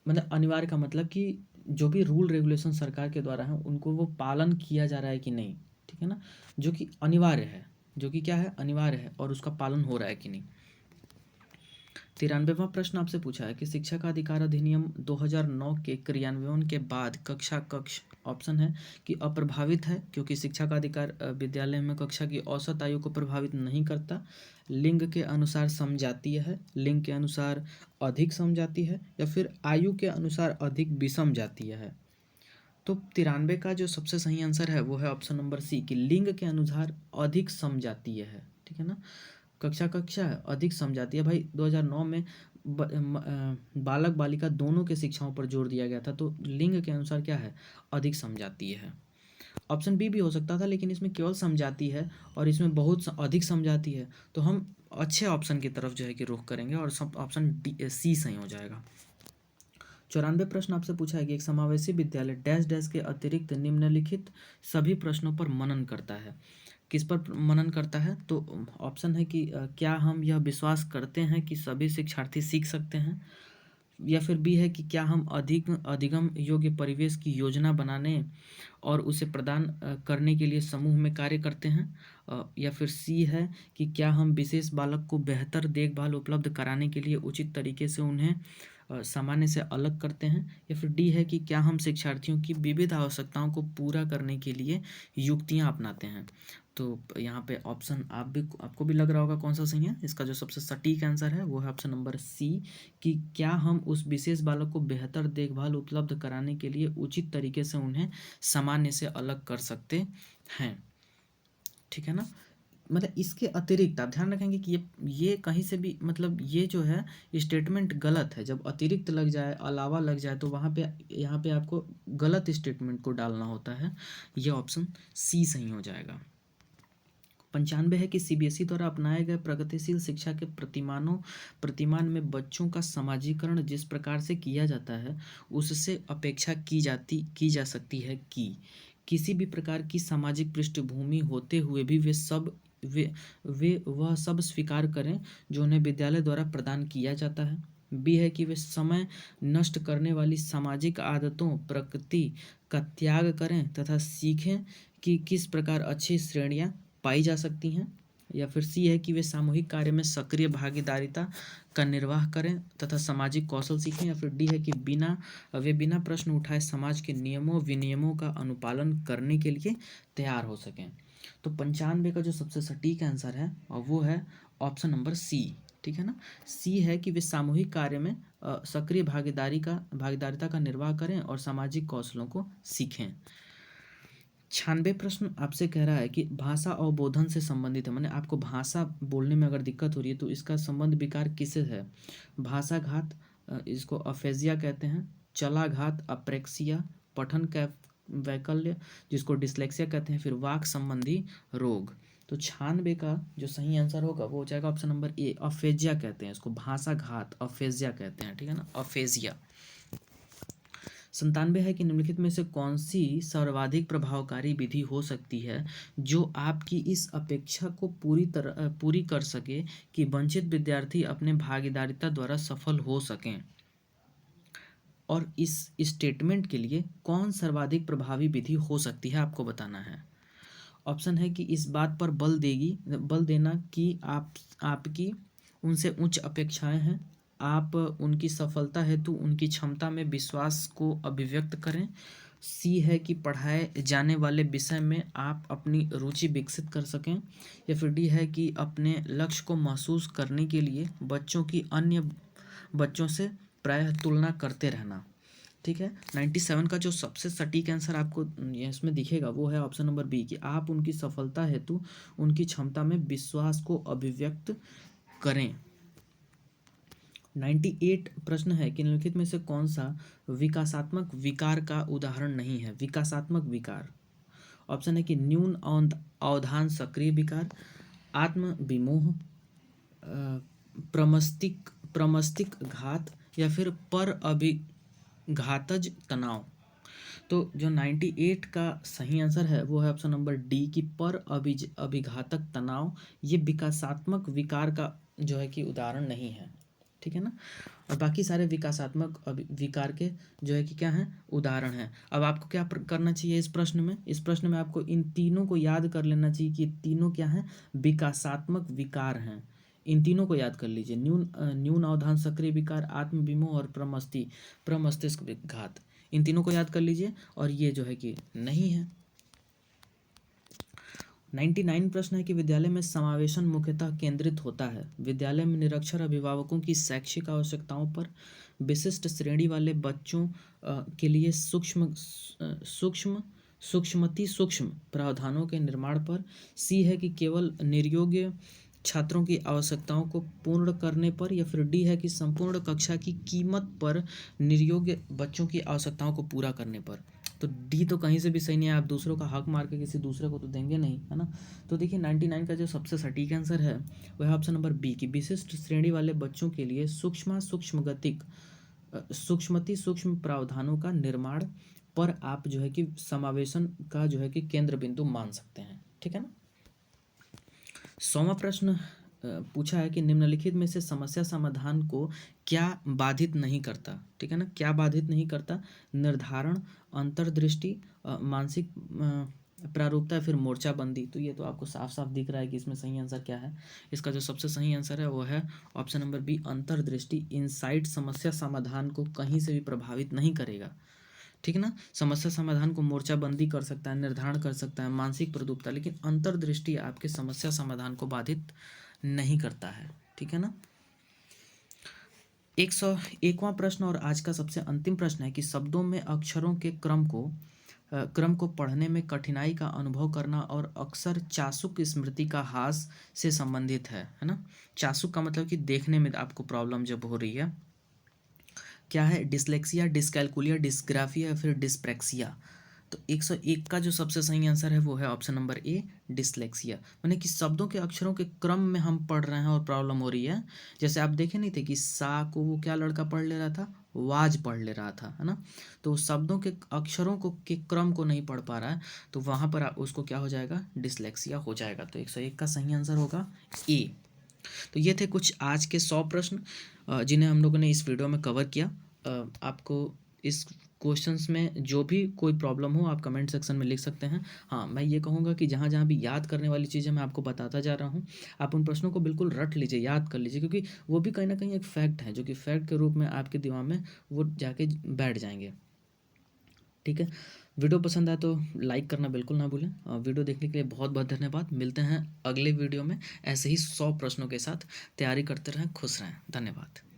मतलब अनिवार्य का मतलब कि जो भी रूल रेगुलेशन सरकार के द्वारा है उनको वो पालन किया जा रहा है कि नहीं। ठीक है ना, जो कि अनिवार्य है, जो कि क्या है, अनिवार्य है, और उसका पालन हो रहा है कि नहीं। 93वां प्रश्न आपसे पूछा है कि शिक्षा का अधिकार अधिनियम 2009 के क्रियान्वयन के बाद कक्ष ऑप्शन है कि अप्रभावित है, क्योंकि शिक्षा का अधिकार विद्यालय में कक्षा की औसत आयु को प्रभावित नहीं करता। लिंग के अनुसार समजातीय है, लिंग के अनुसार अधिक समजातीय है, या फिर आयु के अनुसार अधिक विषम जातीय है। तो 93 का जो सबसे सही आंसर है वो है ऑप्शन नंबर सी कि लिंग के अनुसार अधिक समजातीय है। ठीक है ना, कक्षा कक्षा है, अधिक समजातीय। भाई 2009 में बालक बालिका दोनों के शिक्षाओं पर जोर दिया गया था, तो लिंग के अनुसार क्या है, अधिक समजातीय है। ऑप्शन बी भी हो सकता था, लेकिन इसमें केवल समझाती है और इसमें बहुत अधिक समझाती है, तो हम अच्छे ऑप्शन की तरफ जो है कि रुख करेंगे और सब ऑप्शन डी सी सही हो जाएगा। 94 प्रश्न आपसे पूछा है कि एक समावेशी विद्यालय डैश डैश के अतिरिक्त निम्नलिखित सभी प्रश्नों पर मनन करता है। किस पर मनन करता है, तो ऑप्शन है कि क्या हम यह विश्वास करते हैं कि सभी शिक्षार्थी सीख सकते हैं, या फिर बी है कि क्या हम अधिगम योग्य परिवेश की योजना बनाने और उसे प्रदान करने के लिए समूह में कार्य करते हैं, या फिर सी है कि क्या हम विशेष बालक को बेहतर देखभाल उपलब्ध कराने के लिए उचित तरीके से उन्हें सामान्य से अलग करते हैं, या फिर डी है कि क्या हम शिक्षार्थियों की विविध आवश्यकताओं को पूरा करने के लिए युक्तियां अपनाते हैं। तो यहाँ पे ऑप्शन आपको भी लग रहा होगा कौन सा सही है। इसका जो सबसे सटीक आंसर है वो है ऑप्शन नंबर सी कि क्या हम उस विशेष बालक को बेहतर देखभाल उपलब्ध कराने के लिए उचित तरीके से उन्हें सामान्य से अलग कर सकते हैं। ठीक है ना, मतलब इसके अतिरिक्त आप ध्यान रखेंगे कि ये कहीं से भी, मतलब ये जो है स्टेटमेंट गलत है। जब अतिरिक्त लग जाए, अलावा लग जाए, तो वहाँ पे यहाँ पे आपको गलत स्टेटमेंट को डालना होता है। ये ऑप्शन सी सही हो जाएगा। 95 है कि सीबीएसई द्वारा अपनाए गए प्रगतिशील शिक्षा के प्रतिमान में बच्चों का समाजीकरण जिस प्रकार से किया जाता है उससे अपेक्षा की जा सकती है कि किसी भी प्रकार की सामाजिक पृष्ठभूमि होते हुए भी वे वह सब स्वीकार करें जो उन्हें विद्यालय द्वारा प्रदान किया जाता है। बी है कि वे समय नष्ट करने वाली सामाजिक आदतों प्रकृति का त्याग करें तथा सीखें कि किस प्रकार अच्छी श्रेणियां पाई जा सकती हैं, या फिर सी है कि वे सामूहिक कार्य में सक्रिय भागीदारिता का निर्वाह करें तथा सामाजिक कौशल सीखें, या फिर डी है कि बिना प्रश्न उठाए समाज के नियमों विनियमों का अनुपालन करने के लिए तैयार हो सकें। तो 95 का जो सबसे सटीक आंसर है और वो है ऑप्शन नंबर सी। ठीक है ना, सी है कि वे सामूहिक कार्य में सक्रिय भागीदारिता का निर्वाह करें और सामाजिक कौशलों को सीखें। 96 प्रश्न आपसे कह रहा है कि भाषा अवबोधन से संबंधित है, माने आपको भाषा बोलने में अगर दिक्कत हो रही है तो इसका संबंध विकार किससे है। भाषाघात, इसको अफेजिया कहते हैं, चलाघात अप्रेक्सिया, पठन वैकल्य जिसको डिसलेक्सिया कहते हैं, फिर वाक संबंधी रोग। तो 96 का जो सही आंसर होगा वो हो जाएगा ऑप्शन नंबर ए, अफेजिया कहते हैं इसको, भाषाघात अफेजिया कहते हैं। ठीक है ना, अफेजिया। 97 है कि निम्नलिखित में से कौन सी सर्वाधिक प्रभावकारी विधि हो सकती है जो आपकी इस अपेक्षा को पूरी कर सके कि वंचित विद्यार्थी अपने भागीदारिता द्वारा सफल हो सकें, और इस स्टेटमेंट के लिए कौन सर्वाधिक प्रभावी विधि हो सकती है आपको बताना है। ऑप्शन है कि इस बात पर बल देना कि आपकी उनसे उच्च अपेक्षाएं हैं, आप उनकी सफलता हेतु उनकी क्षमता में विश्वास को अभिव्यक्त करें। सी है कि पढ़ाए जाने वाले विषय में आप अपनी रुचि विकसित कर सकें, या फिर डी है कि अपने लक्ष्य को महसूस करने के लिए बच्चों की अन्य बच्चों से प्रायः तुलना करते रहना। ठीक है, 97 का जो सबसे सटीक आंसर आपको इसमें दिखेगा वो है ऑप्शन नंबर बी कि आप उनकी सफलता हेतु उनकी क्षमता में विश्वास को अभिव्यक्त करें। 98 प्रश्न है कि निम्नलिखित में से कौन सा विकासात्मक विकार का उदाहरण नहीं है। विकासात्मक विकार, ऑप्शन है कि न्यून अवधान सक्रिय विकार, आत्म विमोह, प्रमस्तिक घात, या फिर पर अभिघातज तनाव। तो जो 98 का सही आंसर है वो है ऑप्शन नंबर डी की पर अभिघातक तनाव। ये विकासात्मक विकार का जो है कि उदाहरण नहीं है। ठीक है ना, और बाकी सारे विकासात्मक विकार के जो है कि क्या है, उदाहरण है। अब आपको क्या करना चाहिए इस प्रश्न में आपको इन तीनों को याद कर लेना चाहिए कि तीनों क्या हैं, विकासात्मक विकार हैं। इन तीनों को याद कर लीजिए, न्यून अवधान सक्रिय विकार, आत्म विमोह और प्रमस्तिष्क घात। इन तीनों को याद कर लीजिए, और ये जो है कि नहीं है। 99 प्रश्न है कि विद्यालय में समावेशन मुख्यतः केंद्रित होता है। विद्यालय में निरक्षर अभिभावकों की शैक्षिक आवश्यकताओं पर विशिष्ट श्रेणी वाले बच्चों के लिए सूक्ष्म प्रावधानों के निर्माण पर। सी है कि केवल निर्योग्य छात्रों की आवश्यकताओं को पूर्ण करने पर। या फिर डी है कि संपूर्ण कक्षा की कीमत पर निर्योग्य बच्चों की आवश्यकताओं को पूरा करने पर। तो डी तो कहीं से भी सही नहीं है, आप दूसरों का हक मार के किसी दूसरे को तो देंगे नहीं, है ना। तो देखिए 99 का जो सबसे सटीक आंसर है वह है ऑप्शन नंबर बी की विशिष्ट श्रेणी वाले बच्चों के लिए सूक्ष्म प्रावधानों का निर्माण पर आप जो है कि समावेशन का जो है कि केंद्र बिंदु मान सकते हैं, ठीक है ना। 100वां प्रश्न पूछा है कि निम्नलिखित में से समस्या समाधान को क्या बाधित नहीं करता, ठीक है ना। क्या बाधित नहीं करता? निर्धारण, अंतर्दृष्टि, मानसिक प्रारूपता, फिर मोर्चाबंदी। तो ये तो आपको साफ साफ दिख रहा है कि इसमें सही आंसर क्या है। इसका जो सबसे सही आंसर है वो है ऑप्शन नंबर बी, अंतर्दृष्टि। इनसाइट समस्या समाधान को कहीं से भी प्रभावित नहीं करेगा, ठीक है ना। समस्या समाधान को मोर्चाबंदी कर सकता है, निर्धारण कर सकता है, मानसिक प्रदुप्ता, लेकिन अंतर्दृष्टि आपके समस्या समाधान को बाधित नहीं करता है, ठीक है ना। 101वां प्रश्न और आज का सबसे अंतिम प्रश्न है कि शब्दों में अक्षरों के क्रम को पढ़ने में कठिनाई का अनुभव करना और अक्सर चासुक स्मृति का ह्रास से संबंधित है ना। चासुक का मतलब कि देखने में आपको प्रॉब्लम जब हो रही है। क्या है? डिसलेक्सिया, डिसकैलकुलिया, डिस्ग्राफिया या फिर डिस्प्रैक्सिया। तो 101 का जो सबसे सही आंसर है वो है ऑप्शन नंबर ए, डिसलेक्सिया। माने कि शब्दों के अक्षरों के क्रम में हम पढ़ रहे हैं और प्रॉब्लम हो रही है। जैसे आप देखे नहीं थे कि सा को वो क्या लड़का पढ़ ले रहा था, वाज पढ़ ले रहा था, है ना। तो शब्दों के अक्षरों को के क्रम को नहीं पढ़ पा रहा है, तो वहाँ पर उसको क्या हो जाएगा? डिसलेक्सिया हो जाएगा। तो 101 का सही आंसर होगा ए। तो ये थे कुछ आज के 100 प्रश्न जिन्हें हम लोगों ने इस वीडियो में कवर किया। आपको इस क्वेश्चंस में जो भी कोई प्रॉब्लम हो आप कमेंट सेक्शन में लिख सकते हैं। हाँ, मैं ये कहूँगा कि जहाँ जहाँ भी याद करने वाली चीज़ें मैं आपको बताता जा रहा हूँ, आप उन प्रश्नों को बिल्कुल रट लीजिए, याद कर लीजिए, क्योंकि वो भी कहीं ना कहीं एक फैक्ट है जो कि फैक्ट के रूप में आपके दिमाग में वो जाके बैठ जाएंगे, ठीक है। वीडियो पसंद आए तो लाइक करना बिल्कुल ना भूलें। वीडियो देखने के लिए बहुत बहुत धन्यवाद। मिलते हैं अगले वीडियो में ऐसे ही 100 प्रश्नों के साथ। तैयारी करते रहें, खुश रहें। धन्यवाद।